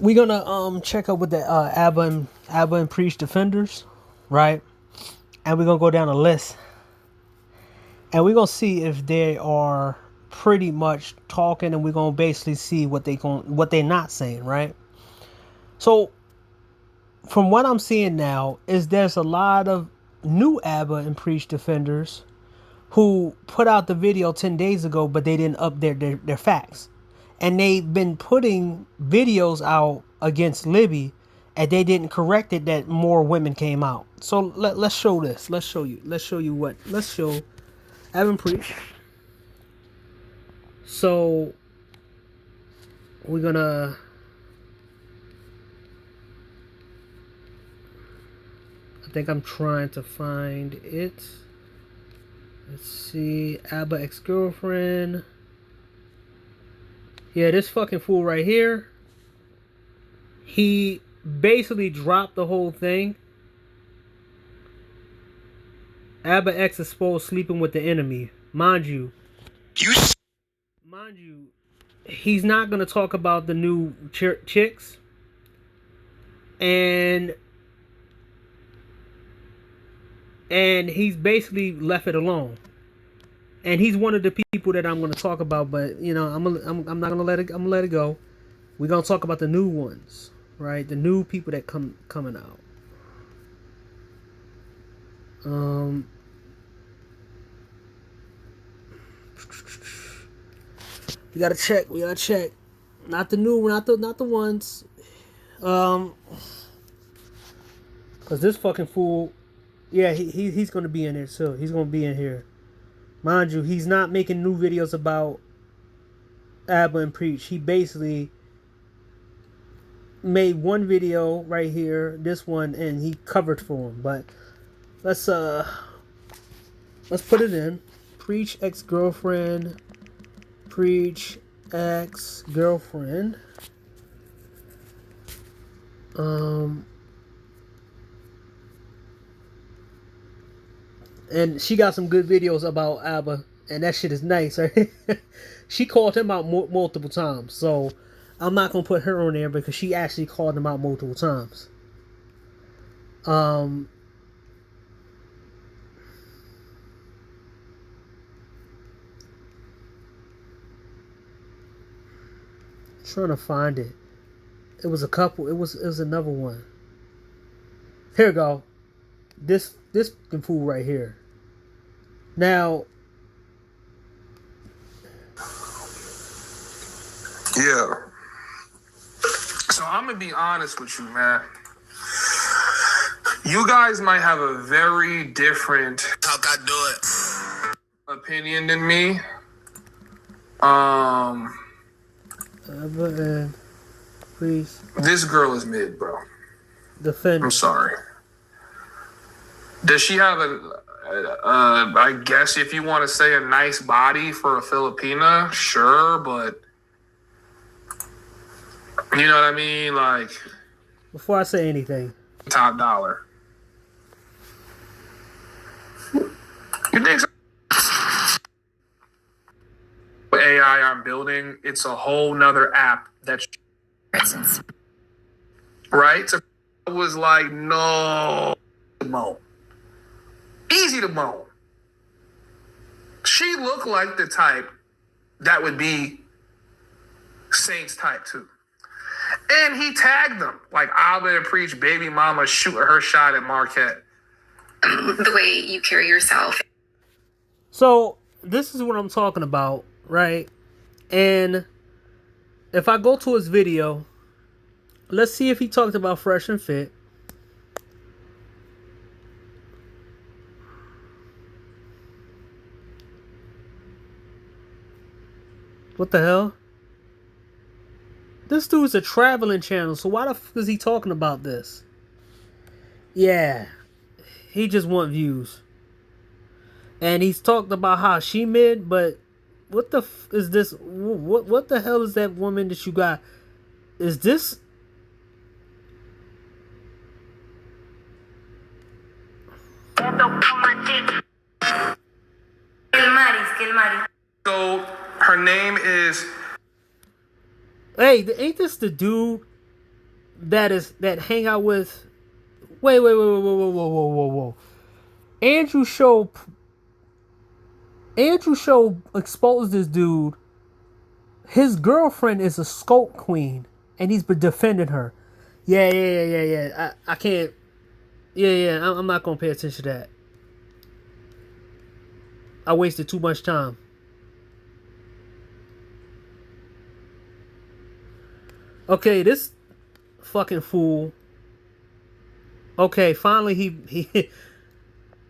we're gonna check up with the Abba and Preach defenders, right? And we're gonna go down a list, and we're gonna see if they are pretty much talking, and we're gonna basically see what they're not saying, right? So from what I'm seeing now is there's a lot of new Abba and Preach defenders who put out the video 10 days ago, but they didn't update their facts. And they've been putting videos out against Libby, and they didn't correct it that more women came out. So let's show this. Let's show you. Let's show Abba and Preach. So we're gonna... I think I'm trying to find it. Let's see. Abba ex-girlfriend. Yeah, this fucking fool right here. He basically dropped the whole thing. Abba ex exposed sleeping with the enemy. Mind you, he's not going to talk about the new chicks. And he's basically left it alone. And he's one of the people that I'm going to talk about, but you know, I'm not going to let it. I'm going to let it go. We're going to talk about the new ones, right? The new people that coming out. We gotta check. Not the new, not the ones. Cause this fucking fool, yeah, he's gonna be in here too. He's gonna be in here. Mind you, he's not making new videos about Abba and Preach. He basically made one video right here, this one, and he covered for him. But let's put it in. Preach ex-girlfriend. Preach ex-girlfriend. And she got some good videos about Abba, and that shit is nice, right? She called him out multiple times, so I'm not gonna put her on there because she actually called him out multiple times. Trying to find it. It was a couple. It was another one. Here we go. This fool right here. Now, yeah. So I'm gonna be honest with you, man. You guys might have a very different opinion than me. Please. This girl is mid, bro. Defend. I'm sorry. Does she have I guess if you want to say a nice body for a Filipina, sure, but you know what I mean? Like, before I say anything, top dollar. You think so? AI I'm building, it's a whole nother app that's right? So I was like, no, easy to moan. She looked like the type that would be Saints type too. And he tagged them. Like Abba and Preach, baby mama shooting her shot at Marquette. The way you carry yourself. So this is what I'm talking about, right? And if I go to his video, let's see if he talked about Fresh and Fit. What the hell? This dude's a traveling channel, so why the fuck is he talking about this? Yeah, he just want views. And he's talked about how she mid, but what the f is this? What the hell is that woman that you got? Is this? So her name is... Hey, ain't this the dude that hang out with. Wait, whoa. Andrew Show exposed this dude. His girlfriend is a sculpt queen, and he's been defending her. Yeah. I can't. Yeah. I'm not gonna pay attention to that. I wasted too much time. Okay, this fucking fool. Okay, finally he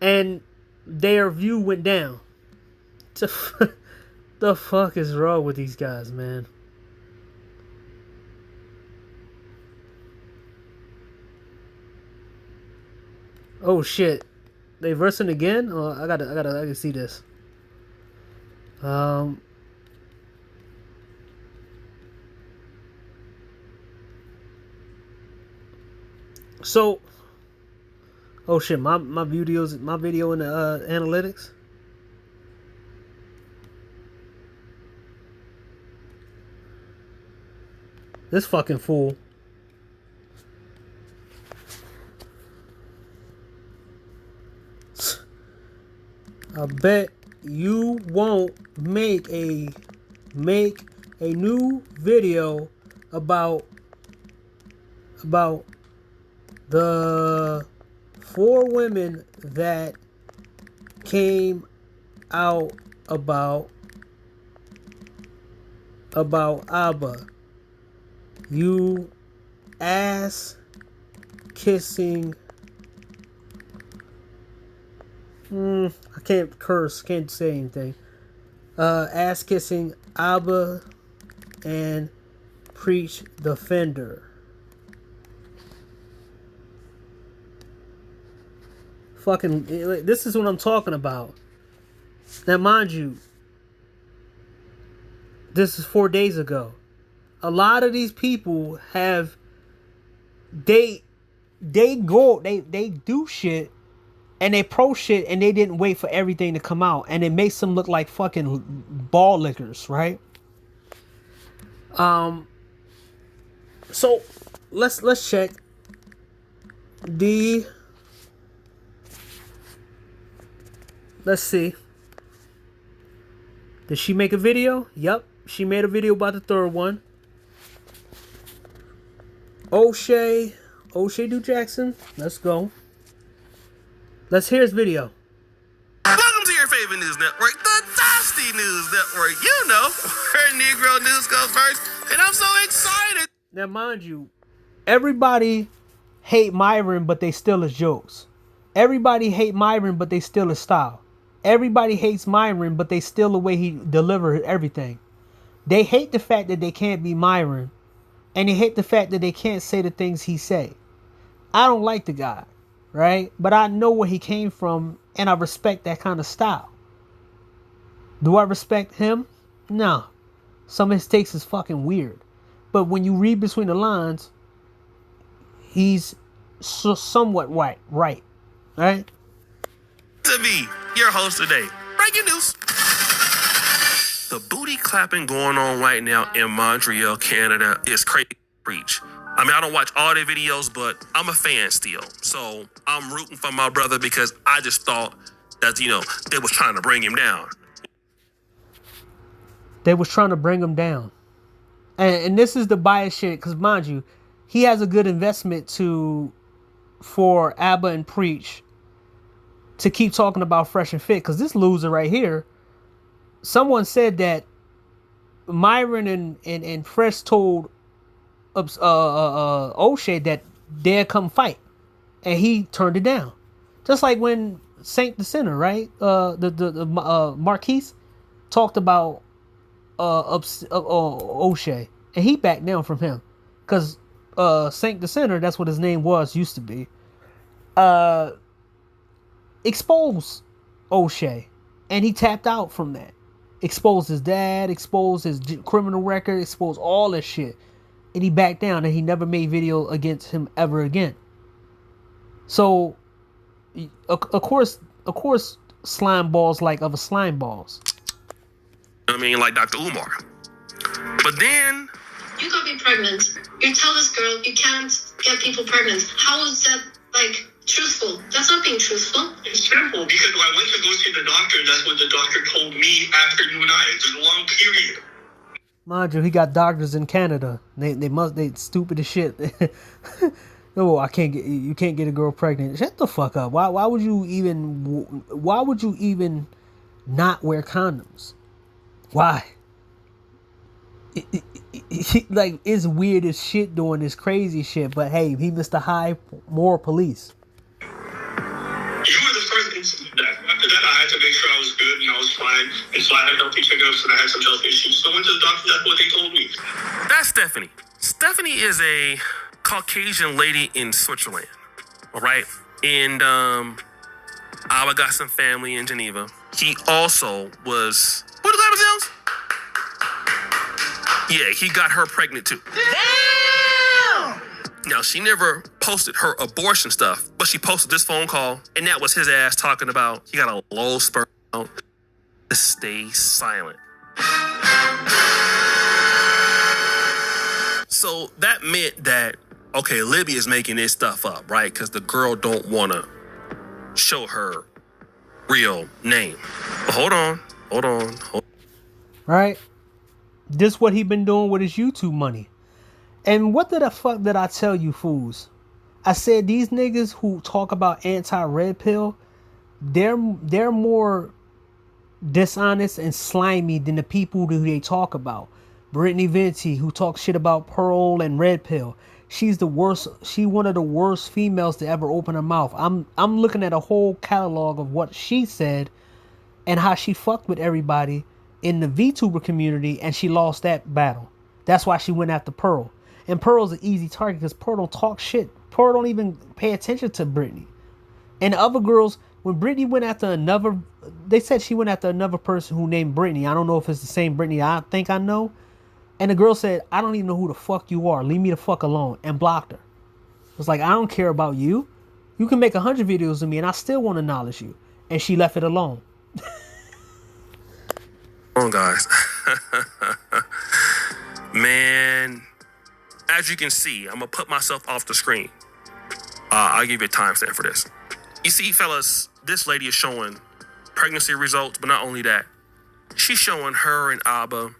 and their view went down. The fuck is wrong with these guys, man? Oh shit. They versing again? Oh, I gotta see this. So, oh shit, my video in the analytics. This fucking fool. I bet you won't make a new video about the 4 women that came out about ABBA. You ass kissing. I can't curse, can't say anything. Ass kissing ABBA and preach defender. Fucking, this is what I'm talking about. Now, mind you, this is 4 days ago. A lot of these people have, they do shit and they pro shit and they didn't wait for everything to come out, and it makes them look like fucking ball lickers, right? So let's check the. Let's see. Did she make a video? Yep, she made a video about the 3rd one. O'Shea Do Jackson. Let's go. Let's hear his video. Welcome to your favorite news network, the Dusty News Network. You know where Negro news goes first, and I'm so excited. Now, mind you, everybody hate Myron, but they steal his jokes. Everybody hate Myron, but they steal his style. Everybody hates Myron, but they steal the way he delivers everything. They hate the fact that they can't be Myron, and they hate the fact that they can't say the things he say. I don't like the guy, right? But I know where he came from, and I respect that kind of style. Do I respect him? No. Some of his takes is fucking weird. But when you read between the lines, he's somewhat right? To be your host today. Breaking news. The booty clapping going on right now in Montreal, Canada is crazy. Preach. I mean, I don't watch all their videos, but I'm a fan still. So I'm rooting for my brother because I just thought that, they was trying to bring him down. They was trying to bring him down. And this is the bias shit, because mind you, he has a good investment for ABBA and Preach to keep talking about Fresh and Fit, because this loser right here, someone said that Myron and Fresh told O'Shea that they'd come fight, and he turned it down. Just like when Saint the Sinner, right? The Marquise talked about O'Shea, and he backed down from him, because Saint the Sinner, that's what his name used to be, exposed O'Shea, and he tapped out from that. Exposed his dad, exposed his criminal record, exposed all this shit, and he backed down, and he never made video against him ever again. So, of course, slime balls like other slime balls. I mean, like Dr. Umar. But then You got me pregnant. You tell this girl you can't get people pregnant. How is that, like, truthful? That's not being truthful. It's simple, because when I went to go see the doctor, that's what the doctor told me after you and I. There's a long period. Mind you, he got doctors in Canada. They stupid as shit. No, you can't get a girl pregnant. Shut the fuck up. Why would you even not wear condoms? Why? Like, it's weird as shit doing this crazy shit, but hey, he Mr. High Moral Police. You were the first incident that. After that, I had to make sure I was good and I was fine. And so I had healthy checkups and I had some health issues. So I went to the doctor. That's what they told me. That's Stephanie. Stephanie is a Caucasian lady in Switzerland. All right. And Abba got some family in Geneva. He also was. What the clapping sounds? Yeah, he got her pregnant too. Damn! Now, she never posted her abortion stuff, but she posted this phone call, and that was his ass talking about he got a low sperm count. Stay silent. So that meant that, okay, Libby is making this stuff up, right? Because the girl don't want to show her real name. But hold on. Right? This what he been doing with his YouTube money. And what the fuck did I tell you fools? I said these niggas who talk about anti-red pill, they're more dishonest and slimy than the people who they talk about. Brittany Venti, who talks shit about Pearl and red pill. She's the worst. She one of the worst females to ever open her mouth. I'm looking at a whole catalog of what she said and how she fucked with everybody in the VTuber community, and she lost that battle. That's why she went after Pearl. And Pearl's an easy target because Pearl don't talk shit. Pearl don't even pay attention to Brittany. And the other girls, when Brittany went after another, they said she went after another person who named Brittany. I don't know if it's the same Brittany I think I know. And the girl said, I don't even know who the fuck you are. Leave me the fuck alone. And blocked her. It's like, I don't care about you. You can make 100 videos of me and I still won't acknowledge you. And she left it alone. Come on, guys. Man, as you can see, I'm going to put myself off the screen. I'll give you a timestamp for this. You see, fellas, this lady is showing pregnancy results, but not only that, she's showing her and Abba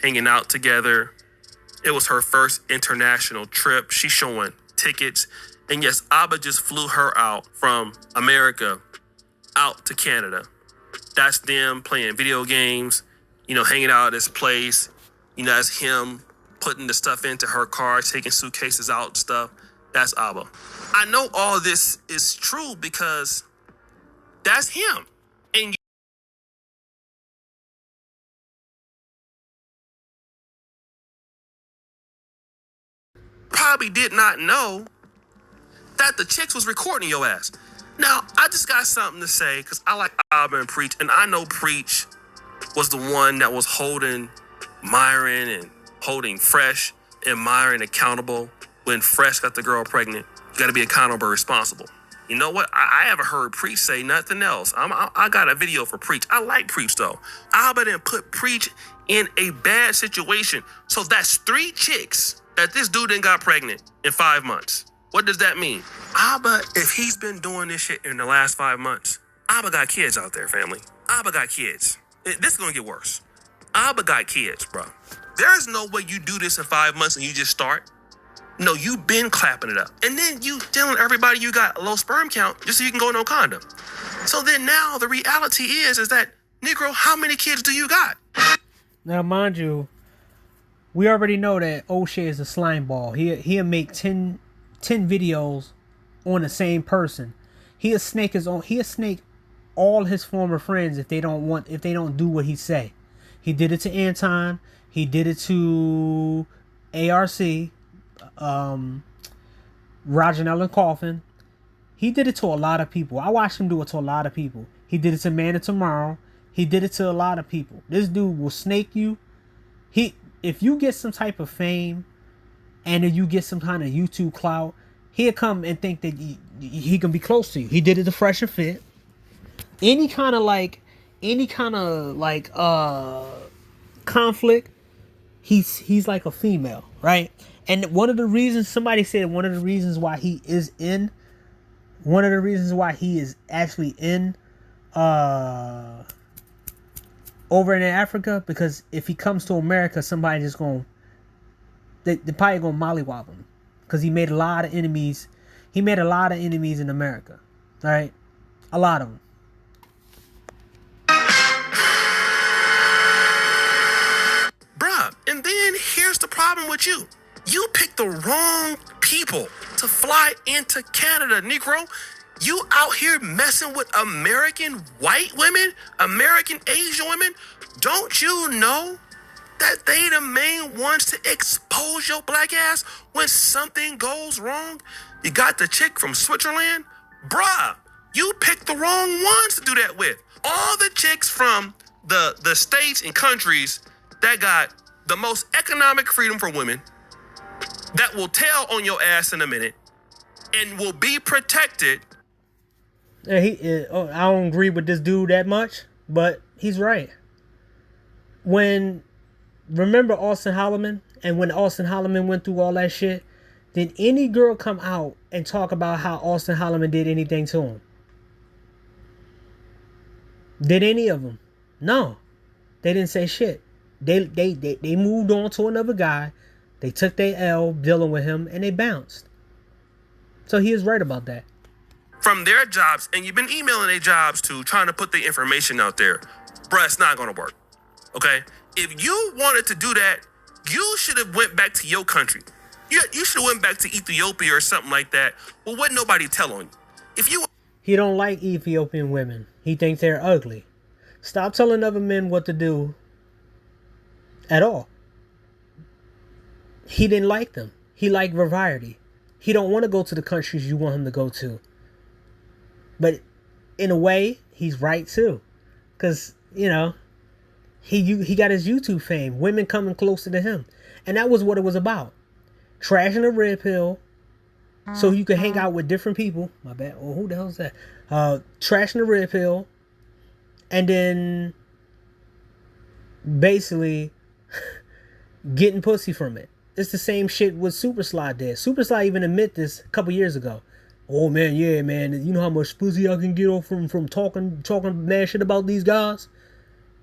hanging out together. It was her first international trip. She's showing tickets. And yes, Abba just flew her out from America out to Canada. That's them playing video games, hanging out at this place. That's him putting the stuff into her car, taking suitcases out and stuff. That's Abba. I know all this is true because that's him. And probably did not know that the chicks was recording your ass. Now, I just got something to say because I like Abba and Preach, and I know Preach was the one that was holding Myron and holding Fresh and Myron accountable when Fresh got the girl pregnant. You got to be accountable, responsible. You know what? I haven't heard Preach say nothing else. I got a video for Preach. I like Preach though. Abba didn't put Preach in a bad situation. So that's 3 chicks that this dude didn't got pregnant in 5 months. What does that mean? Abba, if he's been doing this shit in the last 5 months, Abba got kids out there, family. Abba got kids. This is going to get worse. Abba got kids, bro. There's no way you do this in 5 months and you just start. No, you been clapping it up. And then you telling everybody you got a low sperm count just so you can go no condom. So then now the reality is that, Negro, how many kids do you got? Now, mind you, we already know that O'Shea is a slime ball. He'll make 10 videos on the same person. He'll snake all his former friends if they don't do what he say. He did it to Anton. He did it to ARC, Roger Allen Coffin. He did it to a lot of people. I watched him do it to a lot of people. He did it to Man of Tomorrow. He did it to a lot of people. This dude will snake you. If you get some type of fame and if you get some kind of YouTube clout, he'll come and think that he can be close to you. He did it to Fresh and Fit. Any kind of conflict, He's like a female, right? And one of the reasons somebody said one of the reasons why he is actually in over in Africa, because if he comes to America, somebody just they're probably gonna mollywop him, because he made a lot of enemies. He made a lot of enemies in America, all right? A lot of them. Bruh, and then here's the problem with you. You picked the wrong people to fly into Canada, Negro. You out here messing with American white women, American Asian women. Don't you know that they the main ones to expose your black ass when something goes wrong? You got the chick from Switzerland? Bruh, you picked the wrong ones to do that with. All the chicks from the states and countries that got the most economic freedom for women, that will tell on your ass in a minute, and will be protected. I don't agree with this dude that much, but he's right. Remember Austin Holloman? And when Austin Holloman went through all that shit, did any girl come out and talk about how Austin Holloman did anything to him? Did any of them? No. They didn't say shit. They moved on to another guy. They took their L dealing with him, and they bounced. So he is right about that. From their jobs, and you've been emailing their jobs too, trying to put the information out there. Bruh, it's not gonna work. Okay? If you wanted to do that, you should have went back to your country. You should have went back to Ethiopia or something like that. Well, wouldn't nobody tell on you? He don't like Ethiopian women. He thinks they're ugly. Stop telling other men what to do at all. He didn't like them. He liked variety. He don't want to go to the countries you want him to go to. But in a way, he's right too. Because, he got his YouTube fame. Women coming closer to him. And that was what it was about. Trashing the red pill so you could hang out with different people. My bad. Oh, who the hell is that? Trashing the red pill. And then basically getting pussy from it. It's the same shit what Super Sly did. Super Sly even admit this a couple years ago. Oh man, yeah, man. You know how much pussy I can get off from talking mad shit about these guys?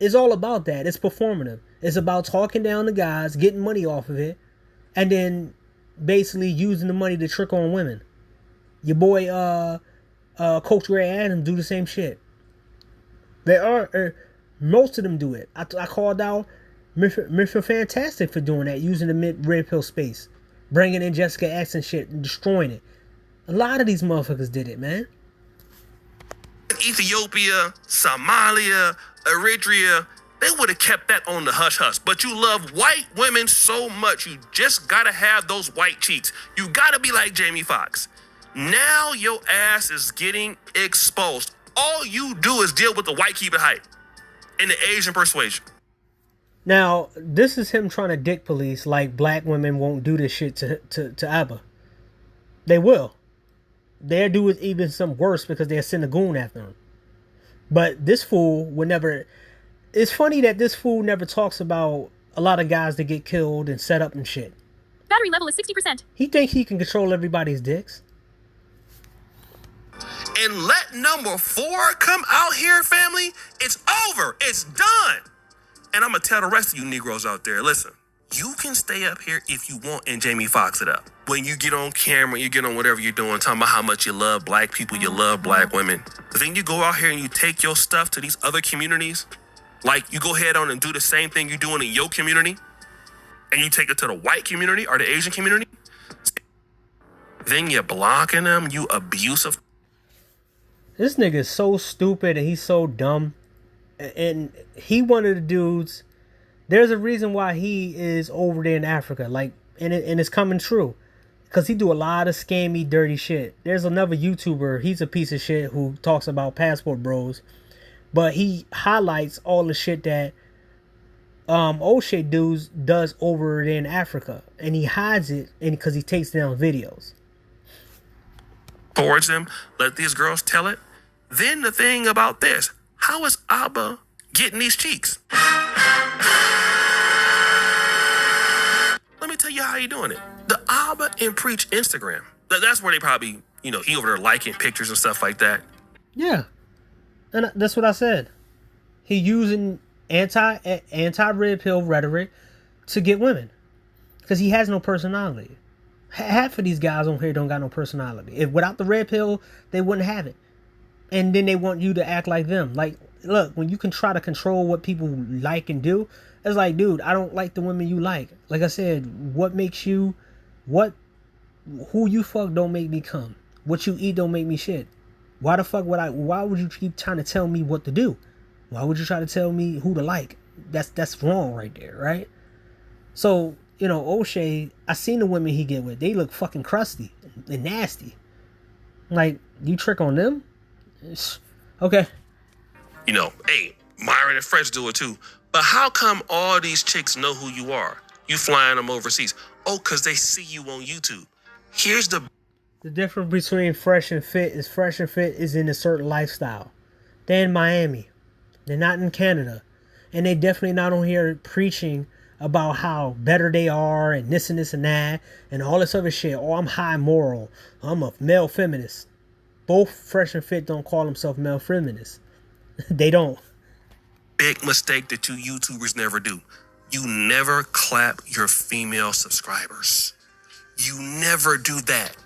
It's all about that. It's performative. It's about talking down the guys, getting money off of it, and then basically using the money to trick on women. Your boy, Coach Ray Adams do the same shit. Most of them do it. I called out Mr. Fantastic for doing that, using the red pill space, bringing in Jessica X and shit and destroying it. A lot of these motherfuckers did it, man. Ethiopia, Somalia, Eritrea, they would have kept that on the hush-hush. But you love white women so much, you just gotta have those white cheeks. You gotta be like Jamie Foxx. Now your ass is getting exposed. All you do is deal with the white keep it hype and the Asian persuasion. Now, this is him trying to dick police like black women won't do this shit to ABBA. They will. They'll do it even some worse because they'll send a goon after him. But this fool would never... It's funny that this fool never talks about a lot of guys that get killed and set up and shit. Battery level is 60%. He thinks he can control everybody's dicks. And let number 4 come out here, family. It's over. It's done. And I'm going to tell the rest of you Negroes out there, listen, you can stay up here if you want and Jamie Foxx it up. When you get on camera, you get on whatever you're doing, talking about how much you love black people, you love black women. Then you go out here and you take your stuff to these other communities. Like you go ahead on and do the same thing you're doing in your community. And you take it to the white community or the Asian community. Then you're blocking them, you abusive. This nigga is so stupid and he's so dumb. And he one of the dudes. There's a reason why he is over there in Africa. Like, and it's coming true. Because he do a lot of scammy, dirty shit. There's another YouTuber. He's a piece of shit who talks about Passport Bros. But he highlights all the shit that O'Shea dudes does over there in Africa. And he hides it because he takes down videos. Towards them, let these girls tell it. Then the thing about this, how is ABBA getting these cheeks? tell you how he doing it. The Abba and Preach Instagram. That's where they probably, he over there liking pictures and stuff like that. Yeah. And that's what I said. He using anti-red pill rhetoric to get women. Because he has no personality. Half of these guys on here don't got no personality. If without the red pill, they wouldn't have it. And then they want you to act like them. Like, look, when you can try to control what people like and do, it's like, dude, I don't like the women you like. Like I said, who you fuck don't make me come. What you eat don't make me shit. Why would you keep trying to tell me what to do? Why would you try to tell me who to like? That's wrong right there, right? So, O'Shea, I seen the women he get with. They look fucking crusty and nasty. Like, you trick on them? Okay. Hey, Myron and Fresh do it too. But how come all these chicks know who you are? You flying them overseas. Oh, because they see you on YouTube. Here's the difference between Fresh and Fit is in a certain lifestyle. They're in Miami. They're not in Canada. And they definitely not on here preaching about how better they are and this and that and all this other shit. Oh, I'm high moral. I'm a male feminist. Both Fresh and Fit don't call themselves male feminists. They don't. Big mistake that you YouTubers never do. You never clap your female subscribers. You never do that.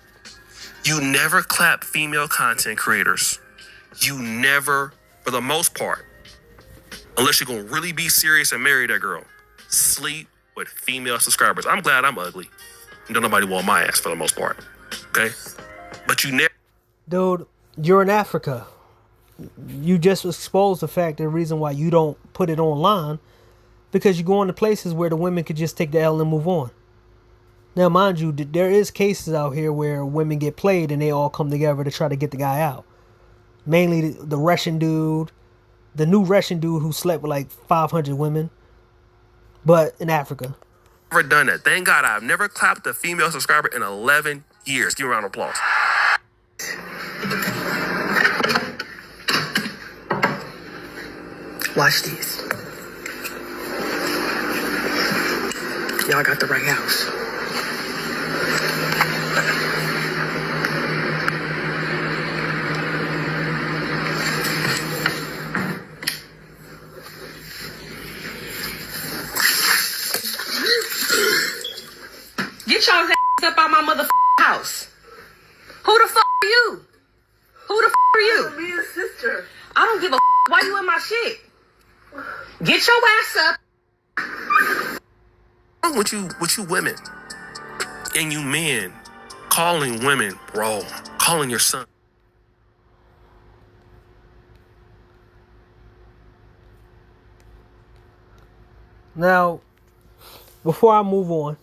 You never clap female content creators. You never, for the most part, unless you're going to really be serious and marry that girl, sleep with female subscribers. I'm glad I'm ugly. Don't nobody want my ass for the most part. Okay? But you never... Dude, you're in Africa. You just exposed the fact, the reason why you don't put it online, because you go into places where the women could just take the L and move on. Now, mind you, there is cases out here where women get played and they all come together to try to get the guy out. Mainly the Russian dude, the new Russian dude who slept with like 500 women, but in Africa. Never done that. Thank God I've never clapped a female subscriber in 11 years. Give me a round of applause. Watch these. Y'all got the right house. Get y'all's ass up out my motherfucking house. Who the fuck are you? Who the fuck are you? Me and sister. I don't give a why you in my shit. Get your ass up. What's wrong with you women and you men calling women bro, calling your son? Now, before I move on,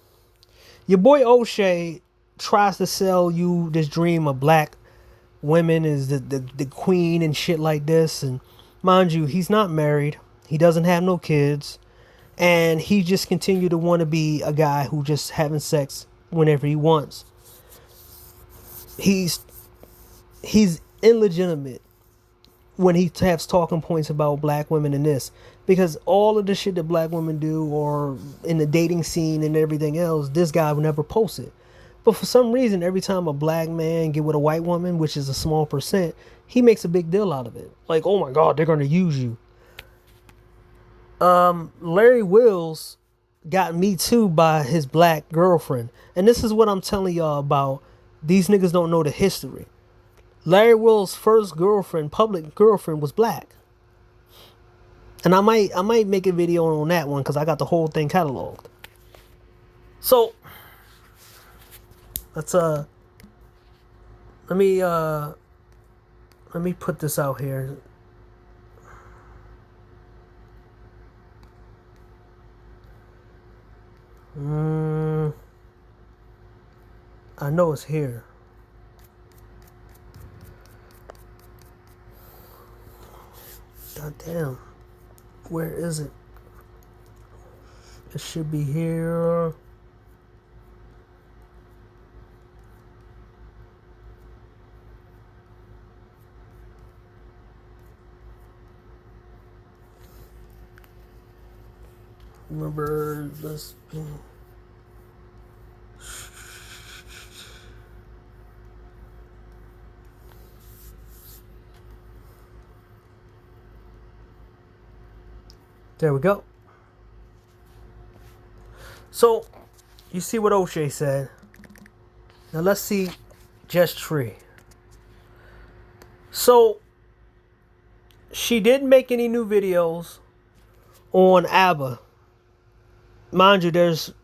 your boy O'Shea tries to sell you this dream of black women is the queen and shit like this. And mind you, he's not married. He doesn't have no kids. And he just continued to want to be a guy who just having sex whenever he wants. He's illegitimate when he has talking points about black women and this. Because all of the shit that black women do or in the dating scene and everything else, this guy would never post it. But for some reason, every time a black man get with a white woman, which is a small percent, he makes a big deal out of it. Like, oh my God, they're going to use you. Larry Wills got me too by his black girlfriend. And this is what I'm telling y'all about. These niggas don't know the history. Larry Wills' first girlfriend, public girlfriend, was black. And I might make a video on that one because I got the whole thing cataloged. So let's let me put this out here. I know it's here. God damn. Where is it? It should be here. Remember this. There we go. So, you see what O'Shea said. Now let's see Just Tree. So, she didn't make any new videos on ABBA. Mind you, there's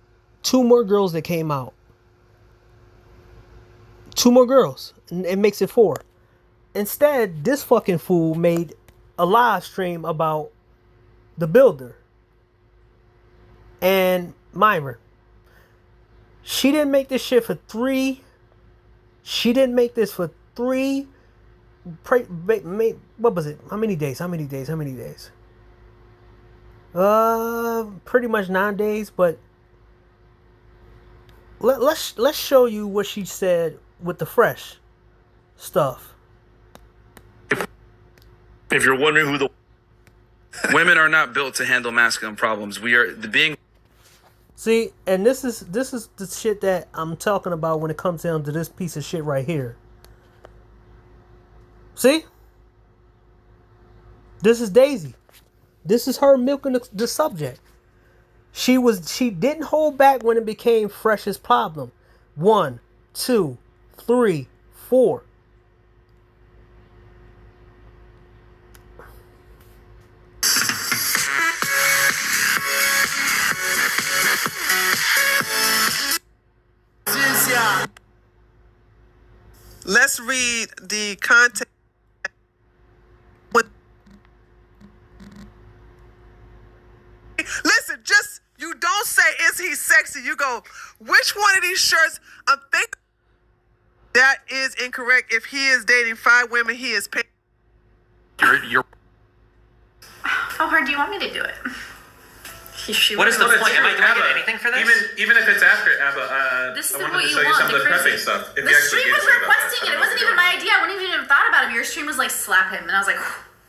2 more girls that came out. 2 more girls. And it makes it 4. Instead, this fucking fool made a live stream about The Builder and Myron. She didn't make this shit for 3. She didn't make this for 3. What was it? How many days? Pretty much 9 days. But let's show you what she said with the fresh stuff. If you're wondering who the women are not built to handle masculine problems, we are the being. See, and this is the shit that I'm talking about when it comes down to this piece of shit right here. See? This is Daisy. This is her milking the subject. She didn't hold back when it became Fresh's problem. 1, 2, 3, 4. Let's read the content. Listen, just, you don't say, is he sexy? You go, which one of these shirts? I'm thinking that is incorrect. If he is dating 5 women, he is paying. You're. How hard do you want me to do it? What is the point? Am I going to get anything for this? Even if it's after ABBA, This is I what wanted to you show you want, some of the the prepping cruising. stuff. If The you actually stream gave was a shit about requesting that. it. It wasn't even my idea. I wouldn't even have thought about it. Your stream was like, slap him. And I was like,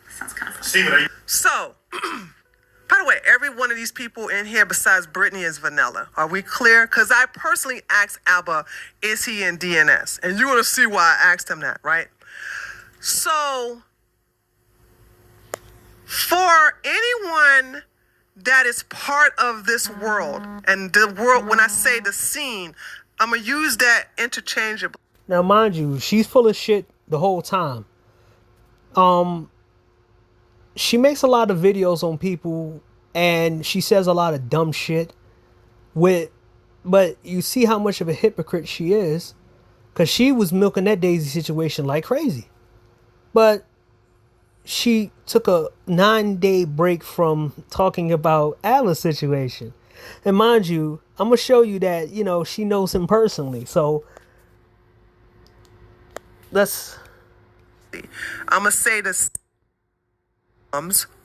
sounds kind of fun. Steven, are you? So, by the way, every one of these people in here besides Brittany is vanilla. Are we clear? Because I personally asked ABBA, is he in DNS? And you're going to see why I asked him that, right? So, for anyone that is part of this world, and the world, when I say the scene, I'm going to use that interchangeably. Now, mind you, she's full of shit the whole time. She makes a lot of videos on people, and she says a lot of dumb shit. But you see how much of a hypocrite she is, because she was milking that Daisy situation like crazy. But she took a 9-day break from talking about Alan's situation. And mind you, I'm going to show you that, she knows him personally. So, I'm going to say this.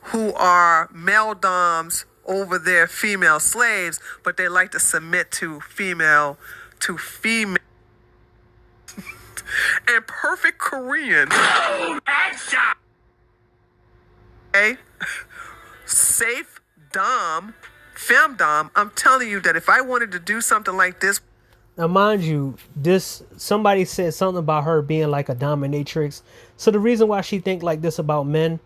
Who are male doms over their female slaves, but they like to submit to female. And perfect Korean. Okay? Safe dom, femdom. I'm telling you that if I wanted to do something like this. Now, mind you, somebody said something about her being like a dominatrix. So the reason why she think like this about men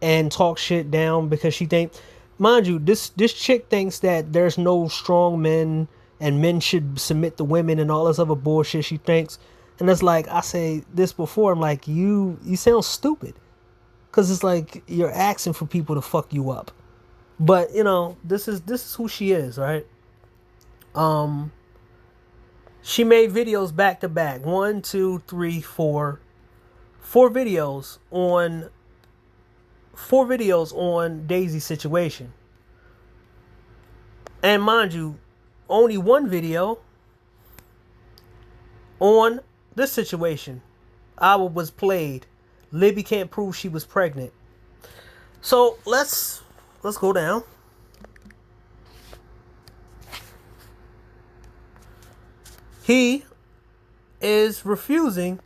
and talk shit down, because she think, mind you, this chick thinks that there's no strong men and men should submit to women and all this other bullshit she thinks. And it's like, I say this before, I'm like, you sound stupid. Because it's like you're asking for people to fuck you up. But, this is who she is, right? She made videos back to back. 1, 2, 3, 4. 4 videos on Daisy's situation. And mind you, only 1 video on this situation. Abba was played. Libby can't prove she was pregnant. So let's go down. He is refusing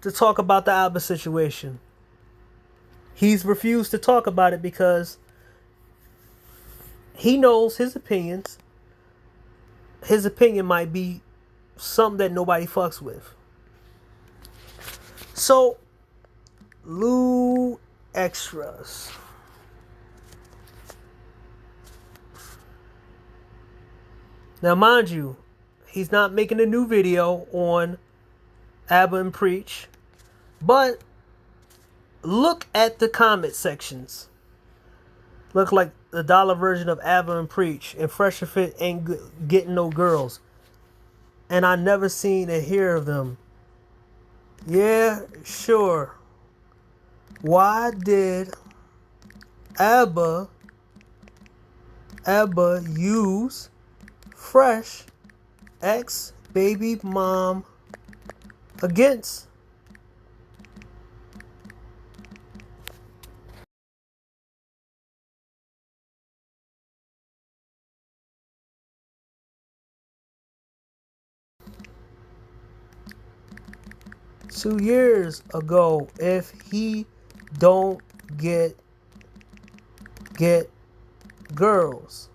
to talk about the Abba situation. He's refused to talk about it because he knows his opinions. His opinion might be something that nobody fucks with. So, Lou Extras. Now, mind you, he's not making a new video on Abba and Preach, but look at the comment sections. Look like the dollar version of Abba and Preach, and Fresh and Fit ain't getting no girls. And I never seen or hear of them. Yeah, sure. Why did Abba use Fresh ex baby mom against? Two years ago, if he don't get girls,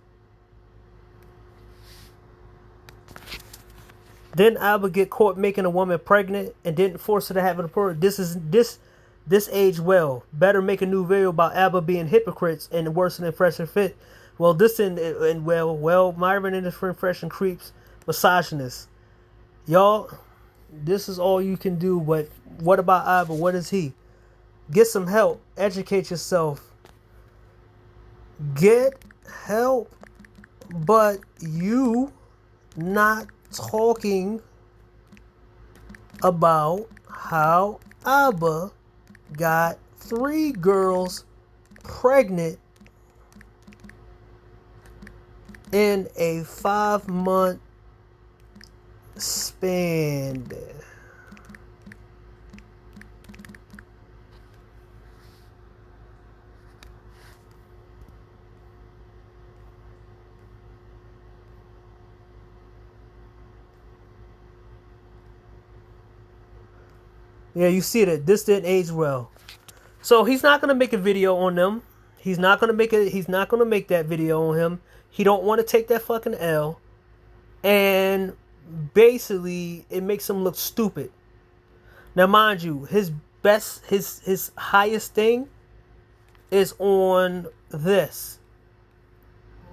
didn't Abba get caught making a woman pregnant and didn't force her to have an abortion? This age well. Better make a new video about Abba being hypocrites and worse than Fresh and Fit. Well, this and Myron and his friend Fresh and Creeps misogynist. Y'all, this is all you can do. But what about Abba? What is he? Get some help. Educate yourself. Get help. But you not talking about how Abba got 3 girls pregnant in a 5-month span. Yeah, you see that this didn't age well. So he's not gonna make a video on them. He's not gonna make that video on him. He don't want to take that fucking L. And basically it makes him look stupid. Now mind you, his highest thing is on this.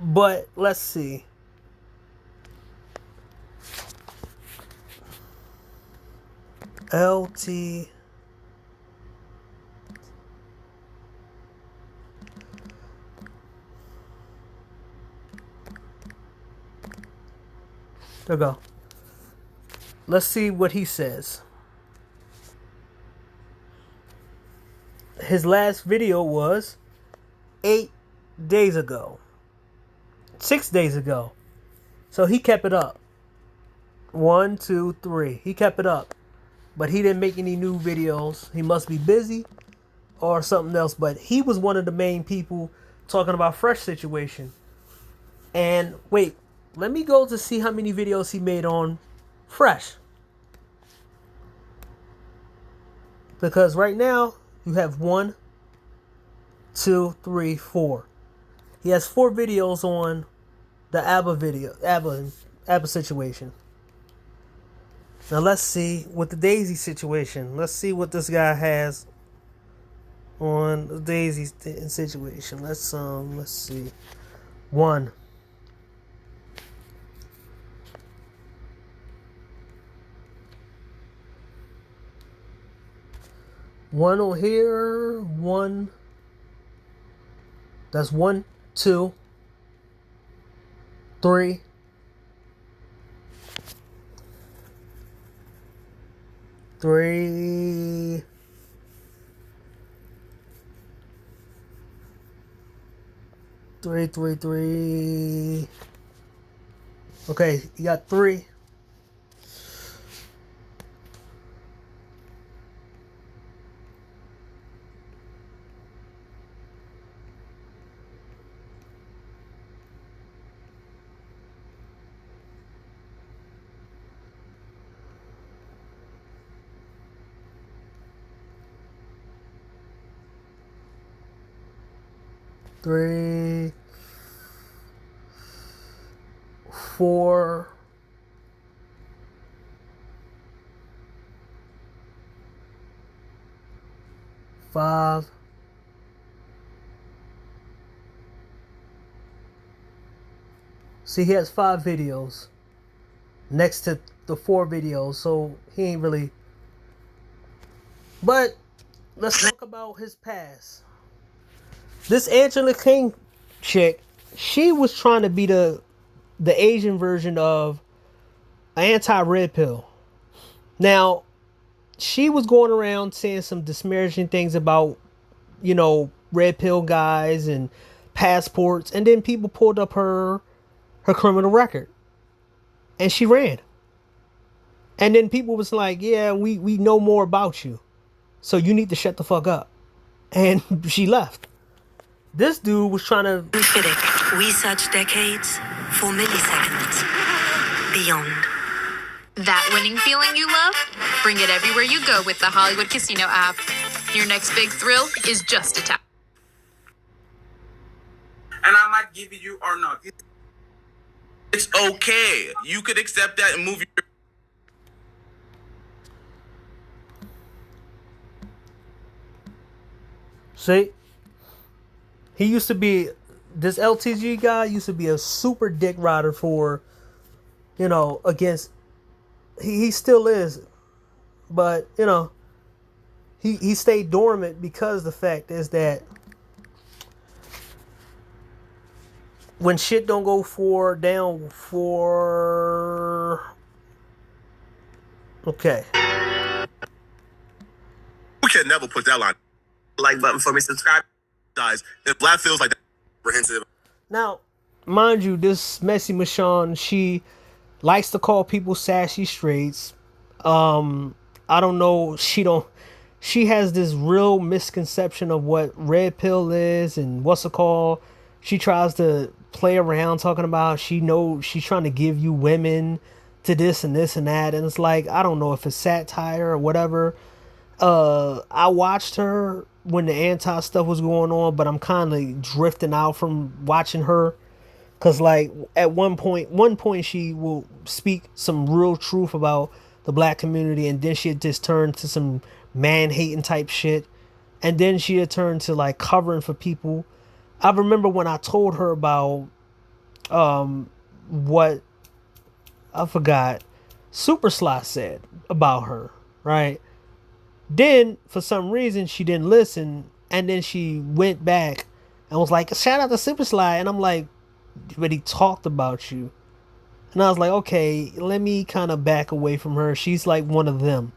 But let's see. LT. There we go. Let's see what he says. His last video was 8 days ago. 6 days ago. So he kept it up. 1, 2, 3. He kept it up. But he didn't make any new videos. He must be busy or something else. But he was one of the main people talking about Fresh situation. And wait, let me go to see how many videos he made on Fresh. Because right now, you have 1, 2, 3, 4. He has 4 videos on the Abba situation. Now let's see with the Daisy situation. Let's see what this guy has on the Daisy situation. Let's see. 1. One on here. 1. That's 1, 2, 3. 3. 3, 3, 3. Okay, you got 3. Three, 4, 5, 6, See, he has 5 videos next to the 4 videos, so he ain't really. But let's talk about his past. This Angela King chick, she was trying to be the Asian version of anti-red pill. Now, she was going around saying some disparaging things about, you know, red pill guys and passports, and then people pulled up her criminal record, and she ran. And then people was like, yeah, we know more about you, so you need to shut the fuck up. And she left. This dude was trying to... We search decades for milliseconds. Beyond. That winning feeling you love? Bring it everywhere you go with the Hollywood Casino app. Your next big thrill is just a tap. And I might give it you or not. It's okay. You could accept that and move your... See? He used to be... This LTG guy used to be a super dick rider for, you know, against... He still is. But, you know, he stayed dormant because the fact is that when shit don't go down for... Okay. We can never put that line. Like button for me. Subscribe. Guys, if Black feels like that, comprehensive. Now, mind you, this Messy Michonne, she likes to call people sassy straights. I don't know. She has this real misconception of what red pill is and what's it called. She tries to play around talking about she's trying to give you women to this and this and that. And it's like, I don't know if it's satire or whatever. I watched her when the anti stuff was going on, but I'm kind of drifting out from watching her. Cause like at one point she will speak some real truth about the black community, and then she'd just turn to some man-hating type shit, and then she'd turn to like covering for people. I remember when I told her about what I forgot Super Sly said about her, right? Then for some reason she didn't listen, and then she went back and was like, shout out to Super Sly, and I'm like, but he talked about you. And I was like, okay, let me kind of back away from her. She's like one of them.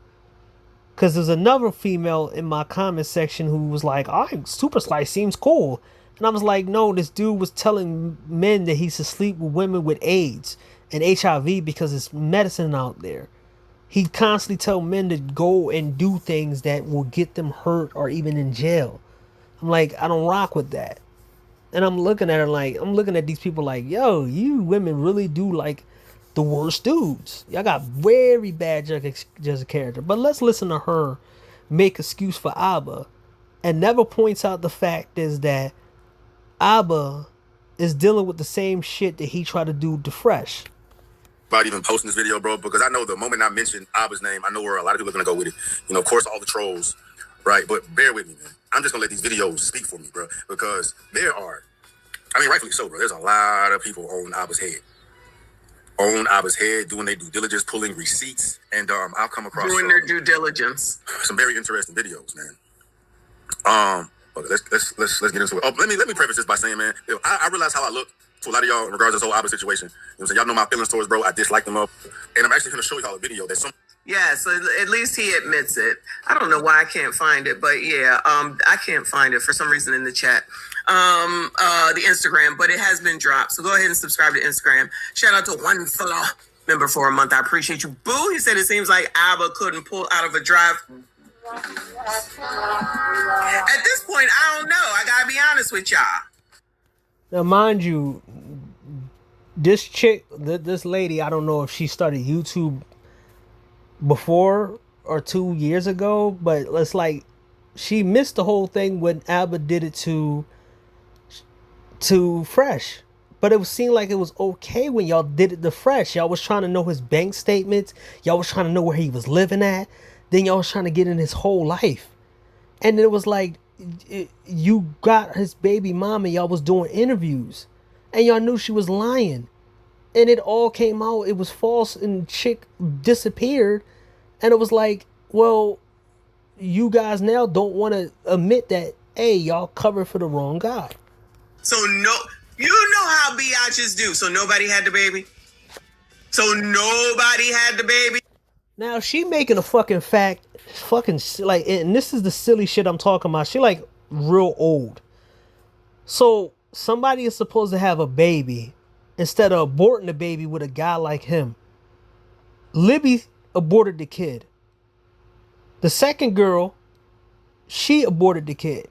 Because there's another female in my comment section who was like, oh, Super Sly seems cool. And I was like, no, this dude was telling men that he's to sleep with women with AIDS and HIV because it's medicine out there. He constantly tell men to go and do things that will get them hurt or even in jail. I'm like, I don't rock with that. And I'm looking at her like, I'm looking at these people like, yo, you women really do like the worst dudes. Y'all got very bad judge of character. But let's listen to her make excuse for Abba, and never points out the fact is that Abba is dealing with the same shit that he tried to do to Fresh. About even posting this video, bro, because I know the moment I mention Abba's name, I know where a lot of people are gonna go with it. You know, of course, all the trolls, right? But bear with me, man. I'm just gonna let these videos speak for me, bro, because there are, I mean, rightfully so, bro. There's a lot of people on Abba's head, doing their due diligence, pulling receipts, and I've come across doing their due diligence. Some very interesting videos, man. Okay, let's get into it. Oh, let me preface this by saying, man, I realize how I look to a lot of y'all in regards to this whole Abba situation. You know what I'm saying? Y'all know my feelings towards bro. I dislike them up, and I'm actually gonna show y'all a video that some. Yeah, so at least he admits it. I don't know why I can't find it, but yeah, I can't find it for some reason in the chat. The Instagram, but it has been dropped. So go ahead and subscribe to Instagram. Shout out to One Fella member for a month. I appreciate you. Boo, he said it seems like Abba couldn't pull out of a drive. At this point, I don't know. I gotta be honest with y'all. Now, mind you, this chick, this lady, I don't know if she started YouTube before or 2 years ago, but it's like she missed the whole thing when Abba did it to Fresh. But it seemed like it was okay when y'all did it to Fresh. Y'all was trying to know his bank statements. Y'all was trying to know where he was living at. Then y'all was trying to get in his whole life. And it was like, you got his baby mama. Y'all was doing interviews. And y'all knew she was lying. and it all came out. It was false, and chick disappeared, and it was like, well, you guys now don't want to admit that, hey, y'all covered for the wrong guy. So no, you know how biatches do. So nobody had the baby. Now she making a fucking like, and this is the silly shit I'm talking about. She like real old. So somebody is supposed to have a baby instead of aborting the baby with a guy like him. Libby aborted the kid. The second girl, she aborted the kid.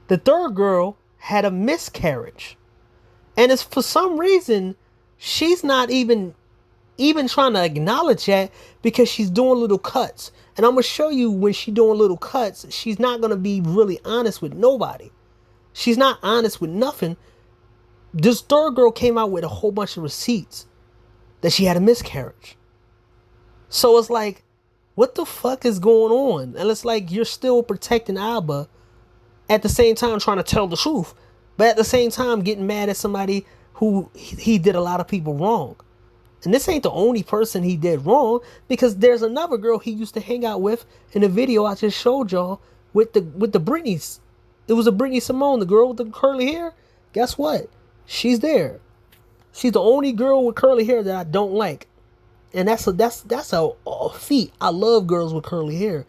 The third girl had a miscarriage. And it's for some reason, she's not even trying to acknowledge that, because she's doing little cuts. And I'm going to show you when she's doing little cuts, she's not going to be really honest with nobody. She's not honest with nothing. This third girl came out with a whole bunch of receipts that she had a miscarriage. So it's like, what the fuck is going on? And it's like, you're still protecting Alba, at the same time trying to tell the truth, but at the same time getting mad at somebody who he did a lot of people wrong. And this ain't the only person he did wrong, because there's another girl he used to hang out with in the video I just showed y'all with the Britneys. It was a Britney Simone, the girl with the curly hair. Guess what? She's there. She's the only girl with curly hair that I don't like. And that's a feat. I love girls with curly hair,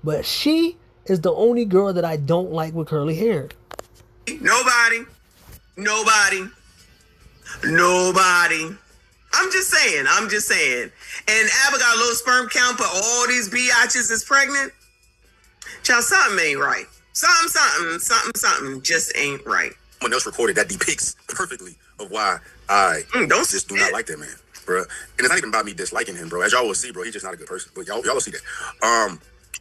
but she is the only girl that I don't like with curly hair. Nobody. I'm just saying. And Abba got a low sperm count, but all these biatches is pregnant. Child, something ain't right. Something just ain't right. Someone else recorded that depicts perfectly of why I do not like that man, bro. And it's not even about me disliking him, bro. As y'all will see, bro, he's just not a good person. But y'all will see that.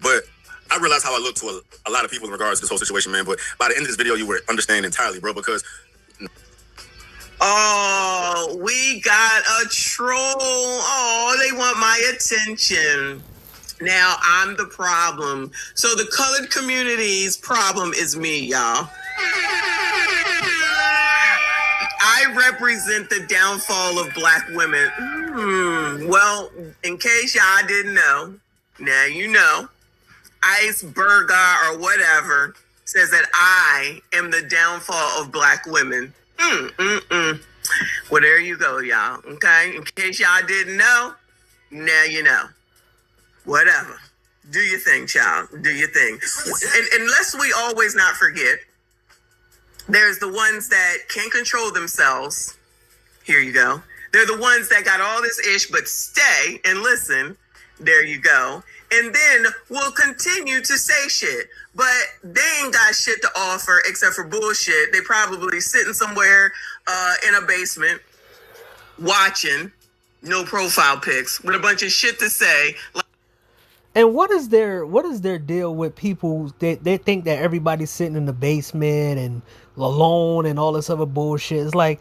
But I realize how I look to a lot of people in regards to this whole situation, man. But by the end of this video, you will understand entirely, bro, because... Oh, we got a troll. Oh, they want my attention. Now I'm the problem. So the colored community's problem is me, y'all. I represent the downfall of black women. Well, in case y'all didn't know, now you know. Iceberg or whatever says that I am the downfall of black women. Well, there you go, y'all. Okay, in case y'all didn't know, now you know. Whatever. Do your thing, child. Do your thing. And lest we always not forget, there's the ones that can't control themselves. Here you go. They're the ones that got all this ish, but stay and listen. There you go. And then we'll continue to say shit. But they ain't got shit to offer except for bullshit. They probably sitting somewhere in a basement watching, no profile pics, with a bunch of shit to say. And what is their deal with people that they think that everybody's sitting in the basement and alone and all this other bullshit? It's like,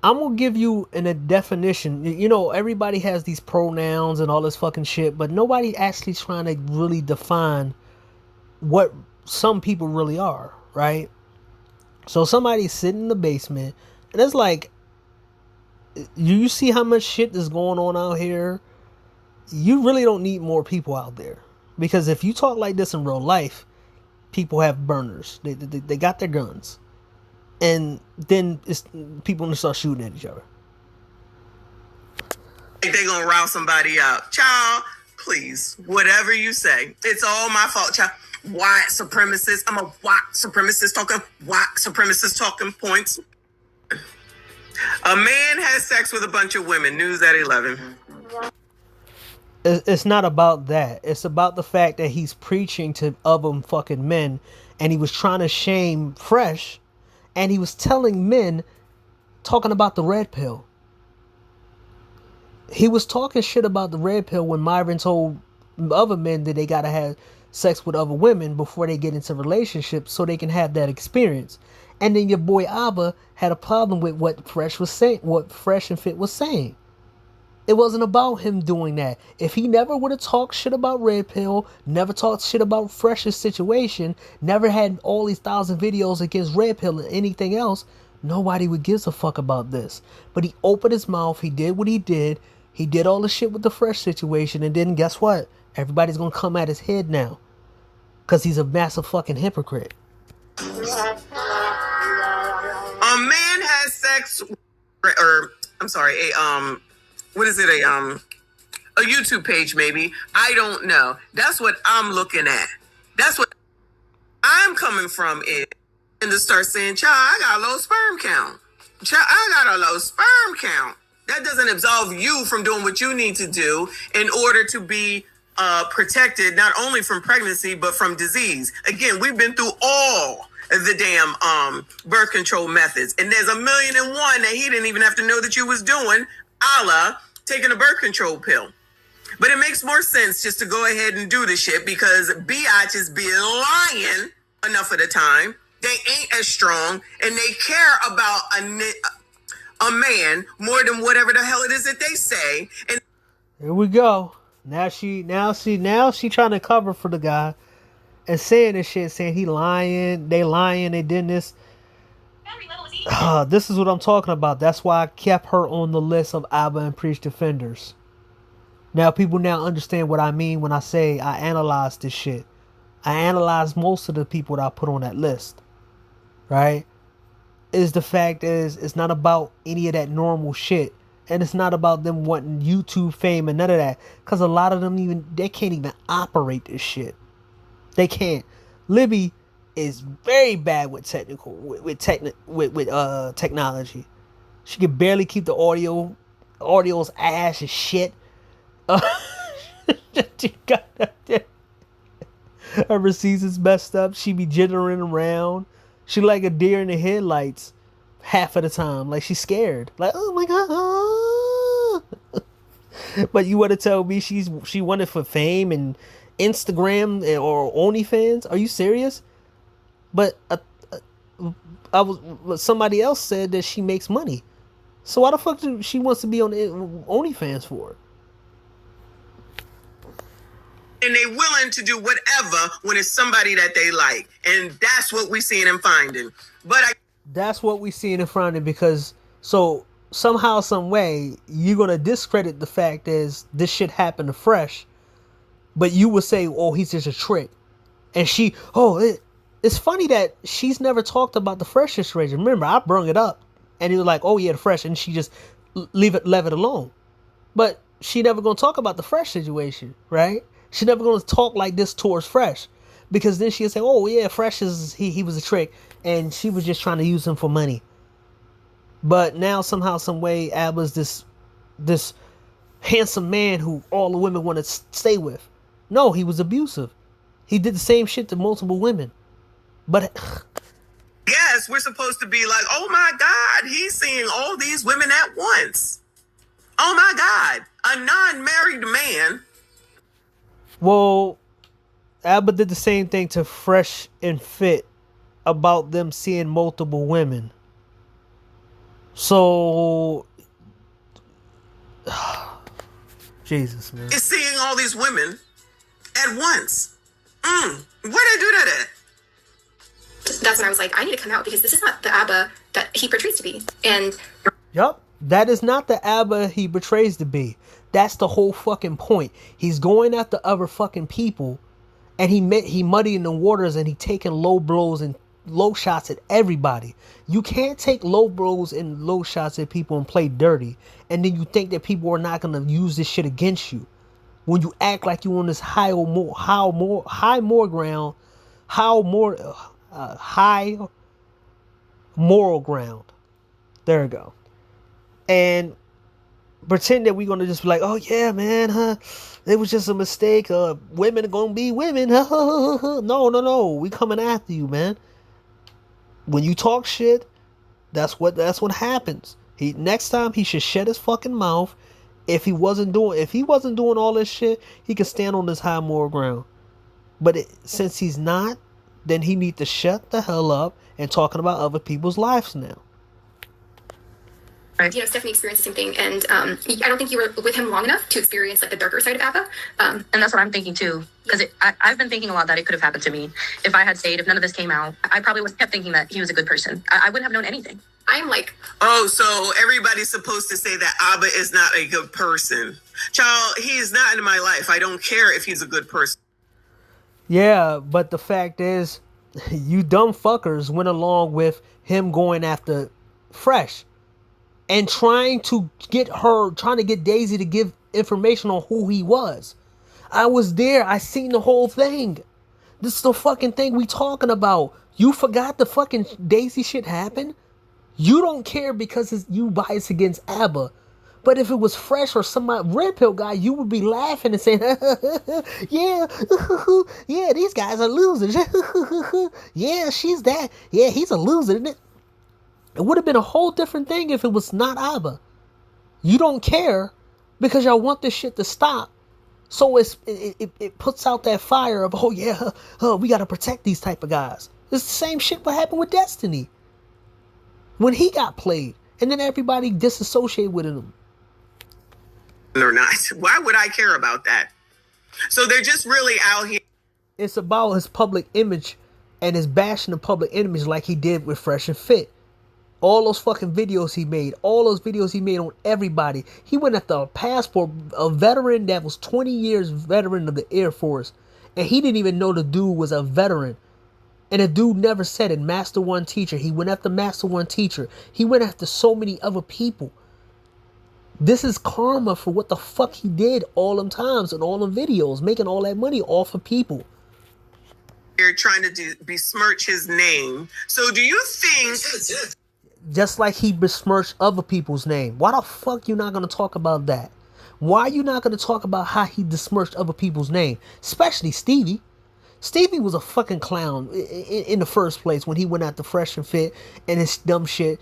I'm gonna give you a definition. You know, everybody has these pronouns and all this fucking shit, but nobody actually trying to really define what some people really are, right? So somebody's sitting in the basement, and it's like, you see how much shit is going on out here? You really don't need more people out there, because if you talk like this in real life, people have burners. They got their guns. And then people gonna start shooting at each other. They gonna rouse somebody up. Child, please, whatever you say, it's all my fault, child. White supremacist. I'm a white supremacist talking points. A man has sex with a bunch of women. News at 11. It's not about that. It's about the fact that he's preaching to other fucking men, and he was trying to shame Fresh. And he was telling men, talking about the red pill. He was talking shit about the red pill when Myron told other men that they gotta have sex with other women before they get into relationships so they can have that experience. And then your boy Abba had a problem with what Fresh was saying, what Fresh and Fit was saying. It wasn't about him doing that. If he never would have talked shit about red pill, never talked shit about Fresh's situation, never had all these 1,000 videos against red pill and anything else, nobody would give a fuck about this. But he opened his mouth. He did what he did. He did all the shit with the Fresh situation. And then guess what? Everybody's going to come at his head now. Because he's a massive fucking hypocrite. A man has sex, or I'm sorry, what is it? A YouTube page maybe. I don't know. That's what I'm looking at. That's what I'm coming from it. And to start saying, child, I got a low sperm count. Child, I got a low sperm count. That doesn't absolve you from doing what you need to do in order to be protected, not only from pregnancy, but from disease. Again, we've been through all the damn birth control methods. And there's 1,000,001 that he didn't even have to know that you was doing, a la taking a birth control pill. But it makes more sense just to go ahead and do the shit because biatches be lying enough of the time. They ain't as strong and they care about a man more than whatever the hell it is that they say. And here we go. Now she trying to cover for the guy and saying this shit, saying he lying, they did this. This is what I'm talking about. That's why I kept her on the list of Abba and Preach defenders. Now people now understand what I mean when I say I analyze this shit. I analyze most of the people that I put on that list. Right? Is the fact is it's not about any of that normal shit. And it's not about them wanting YouTube fame and none of that. Because a lot of them they can't even operate this shit. They can't. Libby is very bad with technology. She can barely keep the audio's ass and shit. Her receipts is messed up. She be jittering around. She like a deer in the headlights half of the time. Like she's scared. Like, oh my god. But you want to tell me she wanted for fame and Instagram or OnlyFans? Are you serious? But somebody else said that she makes money. So why the fuck do she wants to be on OnlyFans for? And they willing to do whatever when it's somebody that they like. And that's what we seeing and finding. That's what we seeing and finding because so somehow, some way, you're going to discredit the fact is this shit happened to Fresh. But you would say, oh, he's just a trick. And it's funny that she's never talked about the Fresh situation. Remember, I brought it up. And he was like, oh yeah, the Fresh. And she just leave it alone. But she never going to talk about the Fresh situation, right? She never going to talk like this towards Fresh. Because then she'll say, oh yeah, Fresh he was a trick. And she was just trying to use him for money. But now somehow, some way, Abba's this handsome man who all the women want to stay with. No, he was abusive. He did the same shit to multiple women. But yes, we're supposed to be like, oh my God, he's seeing all these women at once. Oh my God, a non-married man. Well, Abba did the same thing to Fresh and Fit about them seeing multiple women. So, Jesus, man. Is seeing all these women at once. Where did I do that at? That's when I was like, I need to come out because this is not the Abba that he portrays to be. And yup, that is not the Abba he portrays to be. That's the whole fucking point. He's going after other fucking people, and he muddying the waters, and he taking low blows and low shots at everybody. You can't take low blows and low shots at people and play dirty, and then you think that people are not gonna use this shit against you. When you act like you on this high moral ground. There we go. And pretend that we're gonna just be like, oh yeah, man, it was just a mistake. Women are gonna be women. No. We coming after you, man. When you talk shit, that's what happens. Next time he should shut his fucking mouth. If he wasn't doing all this shit, he could stand on this high moral ground. But since he's not, then he need to shut the hell up and talking about other people's lives now. You know, Stephanie experienced the same thing, and I don't think you were with him long enough to experience like the darker side of Abba. And that's what I'm thinking too, because I've been thinking a lot that it could have happened to me if I had stayed. If none of this came out, I probably would have kept thinking that he was a good person. I wouldn't have known anything. I'm like, oh, so everybody's supposed to say that Abba is not a good person. Child, he is not in my life. I don't care if he's a good person. Yeah, but the fact is, you dumb fuckers went along with him going after Fresh and trying to get Daisy to give information on who he was. I was there. I seen the whole thing. This is the fucking thing we talking about. You forgot the fucking Daisy shit happened? You don't care because you biased against ABBA. But if it was Fresh or some red pill guy, you would be laughing and saying, yeah, yeah, these guys are losers. Yeah, she's that. Yeah, he's a loser. It would have been a whole different thing if it was not ABBA. You don't care because y'all want this shit to stop. So it puts out that fire of, oh yeah, we got to protect these type of guys. It's the same shit what happened with Destiny. When he got played and then everybody disassociated with him. Or not. Why would I care about that? So they're just really out here. It's about his public image and his bashing the public image like he did with Fresh and Fit. All those fucking videos he made. All those videos he made on everybody. He went after a passport, a veteran that was 20 years veteran of the Air Force. And he didn't even know the dude was a veteran. And the dude never said it. Master One Teacher. He went after Master One Teacher. He went after so many other people. This is karma for what the fuck he did all them times and all them videos, making all that money off of people. They're trying to besmirch his name. So do you think... Just like he besmirched other people's name. Why the fuck you not going to talk about that? Why are you not going to talk about how he besmirched other people's name? Especially Stevie. Stevie was a fucking clown in the first place when he went out to Fresh and Fit and his dumb shit.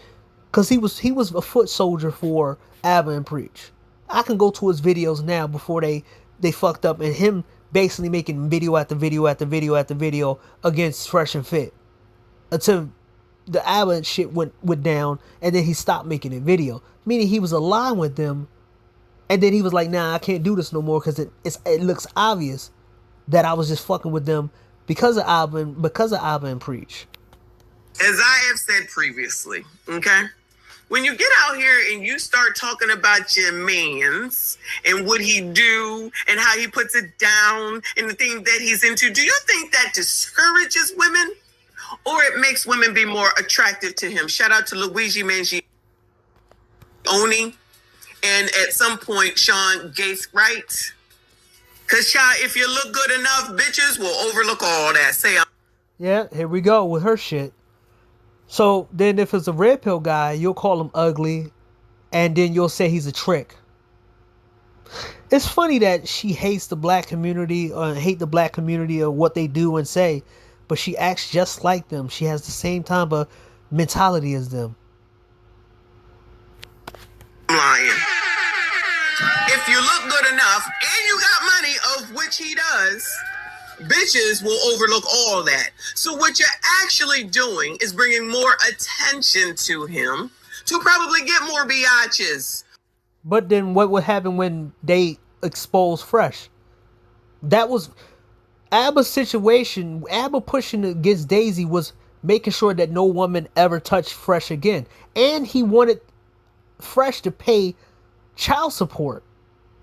Because he was a foot soldier for ABBA and Preach. I can go to his videos now before they fucked up and him basically making video after video after video after video against Fresh and Fit. Until the ABBA shit went down and then he stopped making a video. Meaning he was aligned with them and then he was like, nah, I can't do this no more because it looks obvious that I was just fucking with them because of ABBA and Preach. As I have said previously, okay? When you get out here and you start talking about your mans and what he do and how he puts it down and the thing that he's into, do you think that discourages women or it makes women be more attractive to him? Shout out to Luigi Mangione and at some point Sean Gates, right? Because, child, if you look good enough, bitches will overlook all that. Yeah, here we go with her shit. So then if it's a red pill guy, you'll call him ugly and then you'll say he's a trick. It's funny that she hates the black community or hate the black community or what they do and say, but she acts just like them. She has the same type of mentality as them. I'm lying. If you look good enough and you got money, of which he does, bitches will overlook all that. So what you're actually doing is bringing more attention to him to probably get more biatches. But then what would happen when they expose Fresh? That was ABBA's situation. ABBA pushing against Daisy was making sure that no woman ever touched Fresh again. And he wanted Fresh to pay child support.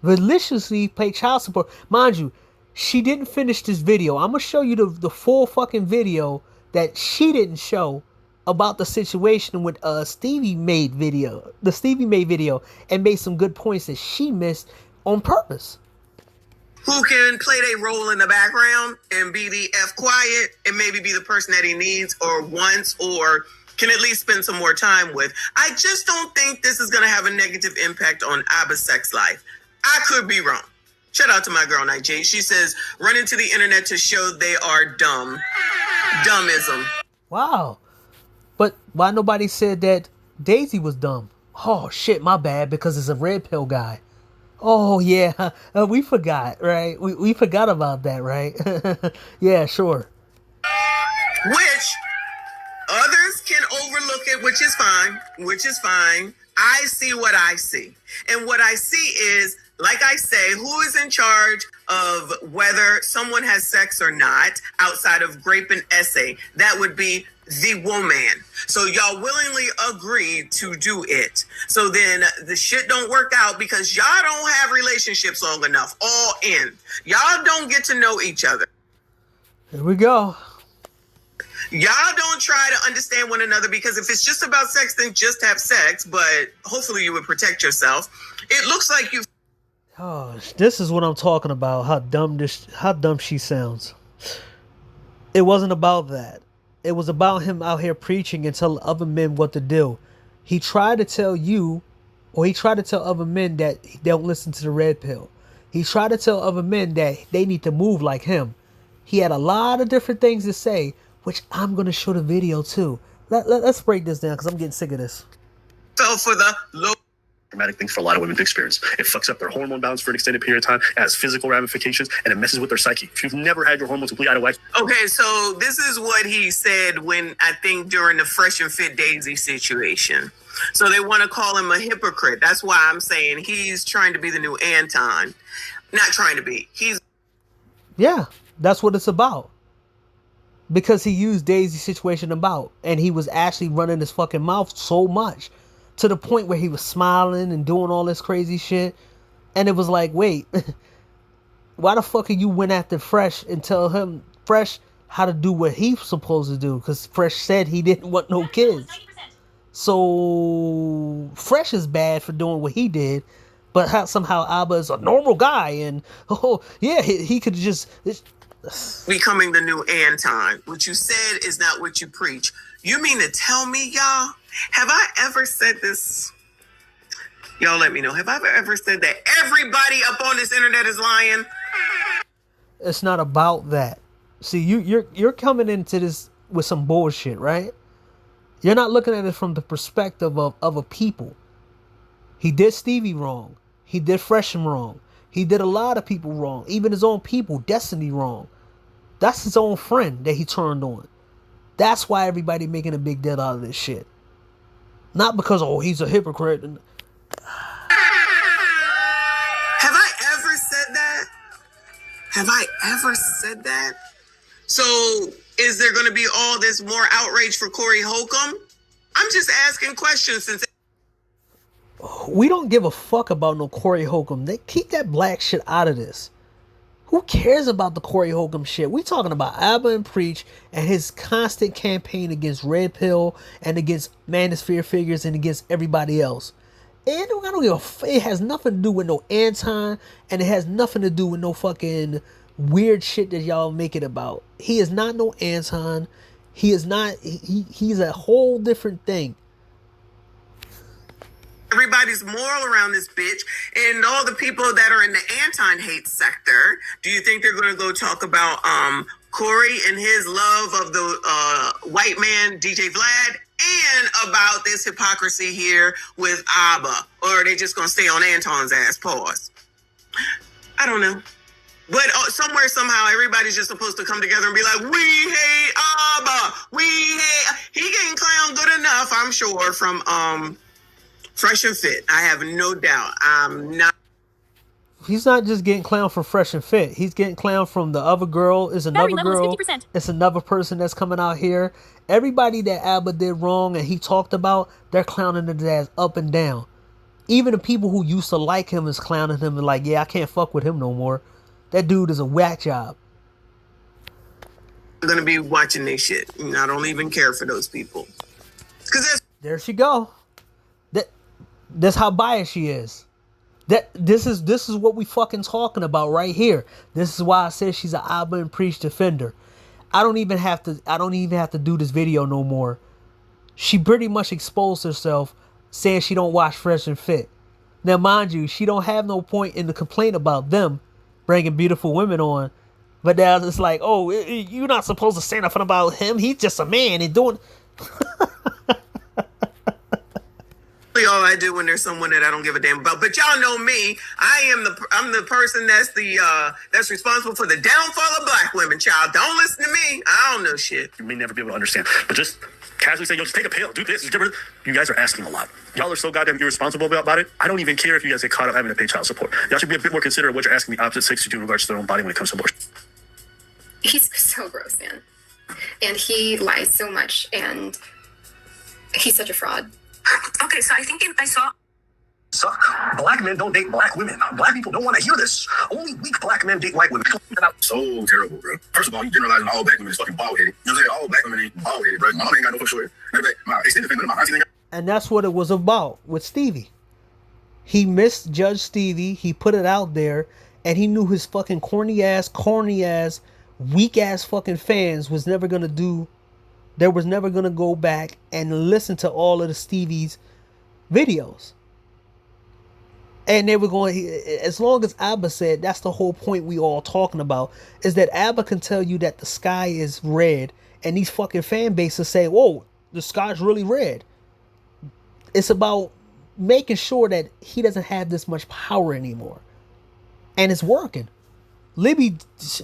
Maliciously pay child support. Mind you, she didn't finish this video. I'm going to show you the full fucking video that she didn't show about the situation with Stevie made video. The Stevie made video and made some good points that she missed on purpose. Who can play their role in the background and be the F quiet and maybe be the person that he needs or wants or can at least spend some more time with. I just don't think this is going to have a negative impact on ABBA's sex life. I could be wrong. Shout out to my girl, Night Jade. She says, run into the internet to show they are dumb. Dummism. Wow. But why nobody said that Daisy was dumb? Oh, shit, my bad, because it's a red pill guy. Oh, yeah, we forgot, right? We forgot about that, right? Yeah, sure. Which others can overlook it, which is fine. I see what I see. And what I see is, like I say, who is in charge of whether someone has sex or not outside of Grape and Essay? That would be the woman. So y'all willingly agreed to do it. So then the shit don't work out because y'all don't have relationships long enough. All in. Y'all don't get to know each other. Here we go. Y'all don't try to understand one another, because if it's just about sex, then just have sex. But hopefully you would protect yourself. It looks like you. Oh, this is what I'm talking about. How dumb she sounds. It wasn't about that. It was about him out here preaching and telling other men what to do. He tried to tell you, or he tried to tell other men that they don't listen to the red pill. He tried to tell other men that they need to move like him. He had a lot of different things to say, which I'm going to show the video too. Let's break this down because I'm getting sick of this. So for the low. Traumatic things for a lot of women to experience. It fucks up their hormone balance for an extended period of time. It has physical ramifications, and it messes with their psyche. If you've never had your hormones completely out of whack. Okay, so this is what he said when, I think, during the Fresh and Fit Daisy situation. So they want to call him a hypocrite. That's why I'm saying he's trying to be the new Anton. Not trying to be. Yeah, that's what it's about. Because he used Daisy's situation about, and he was actually running his fucking mouth so much to the point where he was smiling and doing all this crazy shit. And it was like, wait, why the fuck are you went after Fresh and tell him, Fresh, how to do what he's supposed to do? Because Fresh said he didn't want no kids. So Fresh is bad for doing what he did, but somehow Abba is a normal guy, and oh yeah, he could just becoming the new Anton. What you said is not what you preach. You mean to tell me, y'all? Have I ever said this? Y'all let me know. Have I ever said that everybody up on this internet is lying? It's not about that. See, you're coming into this with some bullshit, right? You're not looking at it from the perspective of a people. He did Stevie wrong. He did Freshman wrong. He did a lot of people wrong. Even his own people, Destiny, wrong. That's his own friend that he turned on. That's why everybody making a big deal out of this shit. Not because, oh, he's a hypocrite. Have I ever said that? Have I ever said that? So is there going to be all this more outrage for Corey Holcomb? I'm just asking questions since... We don't give a fuck about no Corey Holcomb. They keep that black shit out of this. Who cares about the Corey Holcomb shit? We talking about Abba and Preach and his constant campaign against Red Pill and against Manosphere Figures and against everybody else. And I don't give a fuck. It has nothing to do with no Anton, and it has nothing to do with no fucking weird shit that y'all make it about. He is not no Anton. He is not. He's a whole different thing. Everybody's moral around this bitch, and all the people that are in the Anton-hate sector. Do you think they're going to go talk about Corey and his love of the white man, DJ Vlad, and about this hypocrisy here with Abba? Or are they just going to stay on Anton's ass? Pause. I don't know. But somewhere, somehow, everybody's just supposed to come together and be like, we hate Abba. We hate... He getting clowned good enough, I'm sure, from... Fresh and Fit. I have no doubt. I'm not. He's not just getting clowned for Fresh and Fit. He's getting clowned from the other girl. It's another girl. It's another person that's coming out here. Everybody that Abba did wrong and he talked about, they're clowning his ass up and down. Even the people who used to like him is clowning him and like, yeah, I can't fuck with him no more. That dude is a whack job. I'm gonna be watching this shit. And I don't even care for those people. There she go. That's how biased she is. This is what we fucking talking about right here. This is why I said she's an Abba and Preach defender. I don't even have to do this video no more. She pretty much exposed herself saying she don't watch Fresh and Fit. Now mind you, she don't have no point in the complaint about them bringing beautiful women on. But now it's like, oh, you're not supposed to say nothing about him. He's just a man and doing... All I do when there's someone that I don't give a damn about. But y'all know me. I'm the person that's responsible for the downfall of black women, child. Don't listen to me. I don't know shit. You may never be able to understand. But just casually say, yo, just take a pill, do this. You guys are asking a lot. Y'all are so goddamn irresponsible about it. I don't even care if you guys get caught up having to pay child support. Y'all should be a bit more considerate of what you're asking the opposite sex to do in regards to their own body when it comes to abortion. He's so gross, man. And he lies so much, and he's such a fraud. Okay, so I think I saw. Suck. Black men don't date black women. Black people don't want to hear this. Only weak black men date white women. So terrible, bro. First of all, you generalizing all black women is fucking bald-headed. You know what I'm saying? All black women ain't bald-headed, bro. My mom ain't got no fuck short. My extended family, my auntie ain't got. And that's what it was about with Stevie. He misjudged Stevie. He put it out there, and he knew his fucking corny ass, weak ass fucking fans was never gonna do. They was never gonna go back and listen to all of the Stevie's videos. And they were going, as long as Abba said, that's the whole point we all talking about, is that Abba can tell you that the sky is red, and these fucking fan bases say, whoa, the sky's really red. It's about making sure that he doesn't have this much power anymore. And it's working. Libby,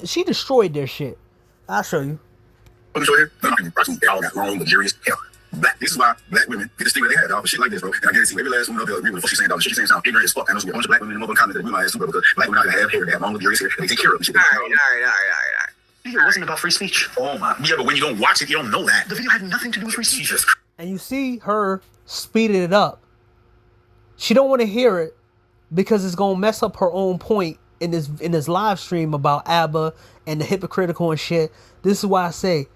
she destroyed their shit. I'll show you. They all got long, luxurious hair. This is why black women get the stigma they had, dog, for shit like this, bro. And I guarantee every last one of them agree with what she's saying, dog. Shit she's saying sounds ignorant as fuck. And there's a bunch of black women in the comments that realize too, bro, because black women have hair, they have long, luxurious hair, and they take care of them. Shit. All right. It wasn't about free speech. Oh my. Yeah, but when you don't watch it, you don't know that. The video had nothing to do with free speech. Jesus. And you see her speeding it up. She don't want to hear it because it's gonna mess up her own point in this live stream about ABBA and the hypocritical and shit. This is why I say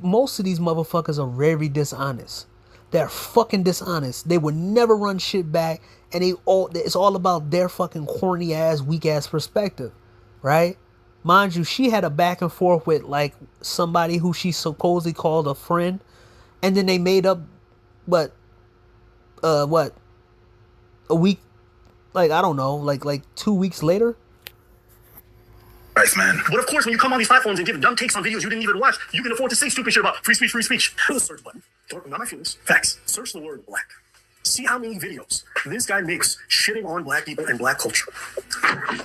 most of these motherfuckers are very dishonest. They're fucking dishonest. They would never run shit back, and it's all about their fucking corny ass, weak ass perspective, right? Mind you, she had a back and forth with like somebody who she supposedly called a friend, and then they made up a week, like I don't know, like 2 weeks later. Nice, man. But of course, when you come on these platforms and give dumb takes on videos you didn't even watch, you can afford to say stupid shit about free speech, free speech. Go to the search button. Not my feelings. Facts. Search the word black. See how many videos this guy makes shitting on black people and black culture.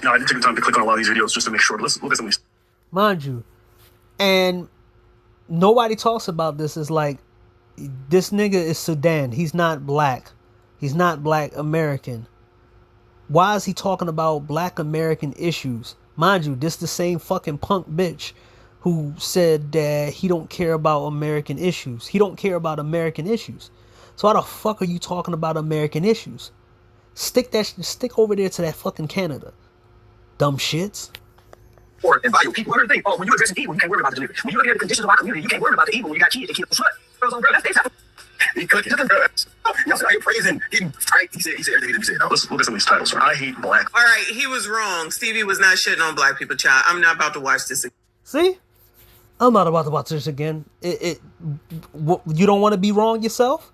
Now, I didn't take the time to click on a lot of these videos just to make sure. Let's look at some of these. Mind you, and nobody talks about this. Is like, this nigga is Sudan. He's not black. He's not black American. Why is he talking about black American issues? Mind you, this the same fucking punk bitch who said that he don't care about American issues. He don't care about American issues. So how the fuck are you talking about American issues? Stick over there to that fucking Canada. Dumb shits. And by your people, everything. Oh, when you're addressing evil, you can't worry about the delivery. When you're looking at the conditions of our community, you can't worry about the evil when you got kids that kill slut. Girls on girls, that's their type of. He cooking the girls. Y'all see how you're praising him, right? He said everything he said. Let's look at some of these titles. I hate black. All right, he was wrong. Stevie was not shitting on black people, child. I'm not about to watch this again. See? I'm not about to watch this again. You don't want to be wrong yourself?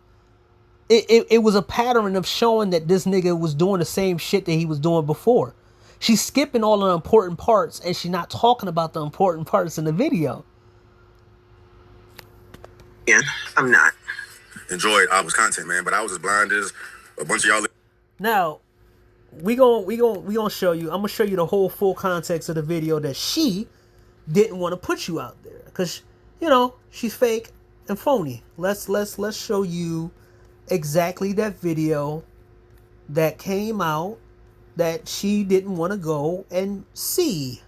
It was a pattern of showing that this nigga was doing the same shit that he was doing before. She's skipping all the important parts, and she's not talking about the important parts in the video. Yeah, I'm not. Enjoyed Abba's content, man, but I was as blind as a bunch of y'all. Now, we gonna show you. I'm gonna show you the whole full context of the video that she didn't want to put you out there because she's fake and phony. Let's show you exactly that video that came out that she didn't want to go and see.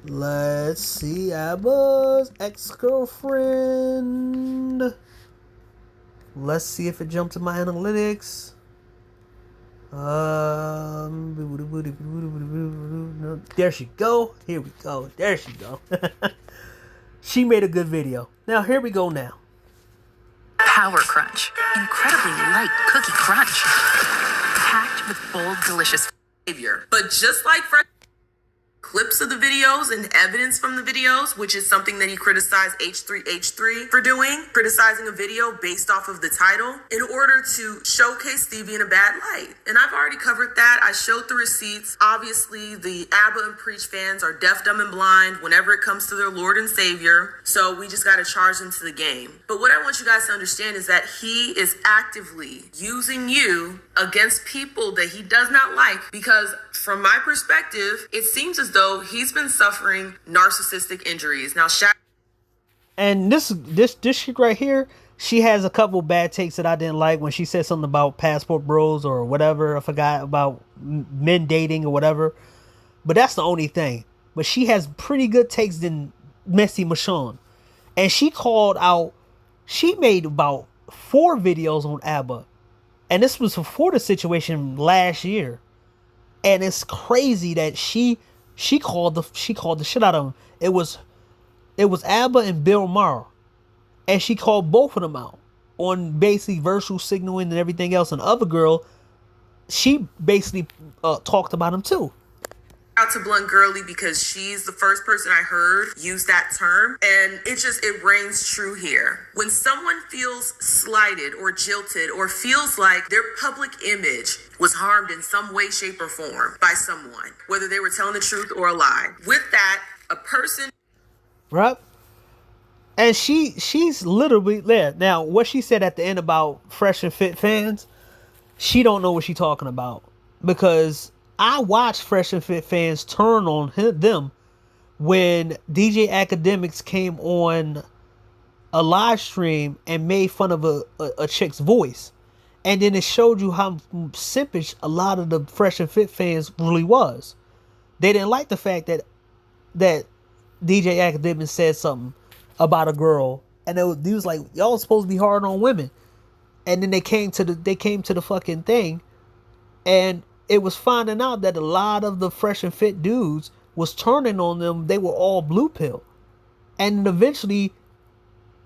Let's see. Abba's ex-girlfriend. Let's see if it jumped to my analytics. There she go. Here we go. There she go. She made a good video. Now here we go now. Power Crunch. Incredibly light cookie crunch. Packed with bold, delicious behavior. But just like fresh clips of the videos and evidence from the videos, which is something that he criticized H3H3 for doing, criticizing a video based off of the title in order to showcase Stevie in a bad light. And I've already covered that. I showed the receipts. Obviously, the ABBA and Preach fans are deaf, dumb, and blind whenever it comes to their Lord and Savior. So we just got to charge into the game. But what I want you guys to understand is that he is actively using you against people that he does not like, because from my perspective, it seems as though he's been suffering narcissistic injuries. Now, and this shit right here, she has a couple bad takes that I didn't like when she said something about passport bros or whatever. I forgot about men dating or whatever. But that's the only thing. But she has pretty good takes than Messi Michonne. And she called out, she made about 4 videos on ABBA. And this was before the situation last year. And it's crazy that she called the shit out of him. It was ABBA and Bill Maher. And she called both of them out on basically virtual signaling and everything else. And the other girl, she basically talked about him too. Out to Blunt Girly because she's the first person I heard use that term, and it reigns true here. When someone feels slighted or jilted or feels like their public image was harmed in some way, shape, or form by someone, whether they were telling the truth or a lie, with that, a person, right? And she's literally there. Now, what she said at the end about Fresh and Fit fans, she don't know what she's talking about, because I watched Fresh and Fit fans turn on them when DJ Academics came on a live stream and made fun of a chick's voice. And then it showed you how simpish a lot of the Fresh and Fit fans really was. They didn't like the fact that DJ Academics said something about a girl, and he was like, y'all supposed to be hard on women. And then they came to the fucking thing, and it was finding out that a lot of the Fresh and Fit dudes was turning on them. They were all blue pill. And eventually,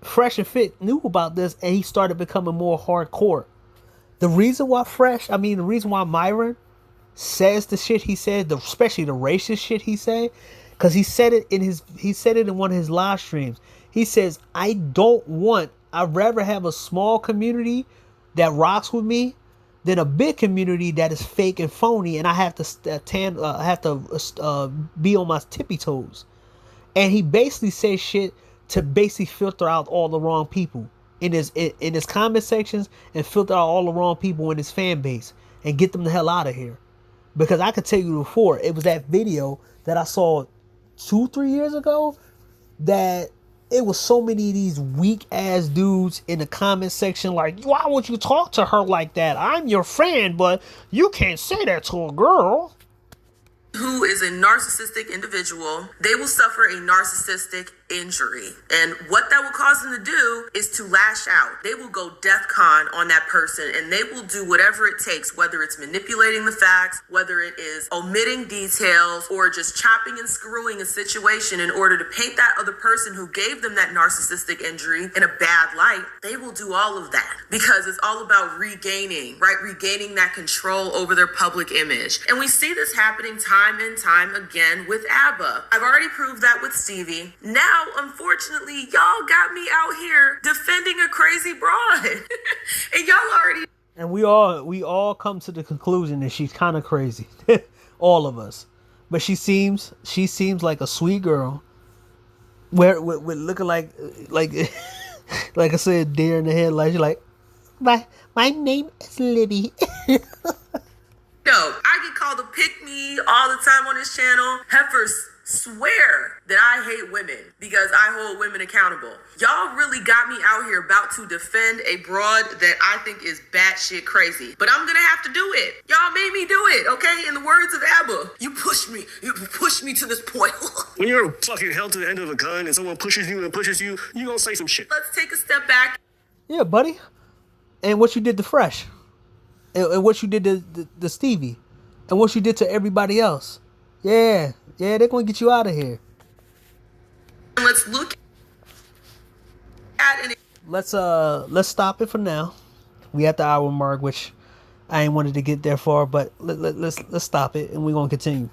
Fresh and Fit knew about this, and he started becoming more hardcore. The reason why Myron says the shit he said, especially the racist shit he said, because he said it in one of his live streams. He says, I'd rather have a small community that rocks with me than a big community that is fake and phony, and I have to be on my tippy toes. And he basically says shit to basically filter out all the wrong people in his comment sections, and filter out all the wrong people in his fan base and get them the hell out of here. Because I could tell you before, it was that video that I saw 2-3 years ago, that it was so many of these weak ass dudes in the comment section like, why would you talk to her like that? I'm your friend, but you can't say that to a girl. Who is a narcissistic individual, they will suffer a narcissistic injury. And what that will cause them to do is to lash out. They will go DEFCON on that person, and they will do whatever it takes, whether it's manipulating the facts, whether it is omitting details, or just chopping and screwing a situation in order to paint that other person who gave them that narcissistic injury in a bad light. They will do all of that because it's all about regaining that control over their public image. And we see this happening time and time again with ABBA. I've already proved that with Stevie. Now, unfortunately, y'all got me out here defending a crazy broad. And y'all already... And we all come to the conclusion that she's kind of crazy. All of us. But she seems like a sweet girl. With looking like like I said, deer in the headlights. She's like, my name is Libby. No, I get called a pick-me all the time on this channel. Heifers swear that I hate women because I hold women accountable. Y'all really got me out here about to defend a broad that I think is batshit crazy. But I'm gonna have to do it. Y'all made me do it, okay? In the words of ABBA, you pushed me to this point. When you're fucking held to the end of a gun and someone pushes you, you gonna say some shit. Let's take a step back. Yeah, buddy. And what you did to Fresh. And what you did to Stevie. And what you did to everybody else. Yeah, they're going to get you out of here. Let's look at it. Let's stop it for now. We at the hour mark, which I ain't wanted to get there far, but let's stop it, and we're going to continue.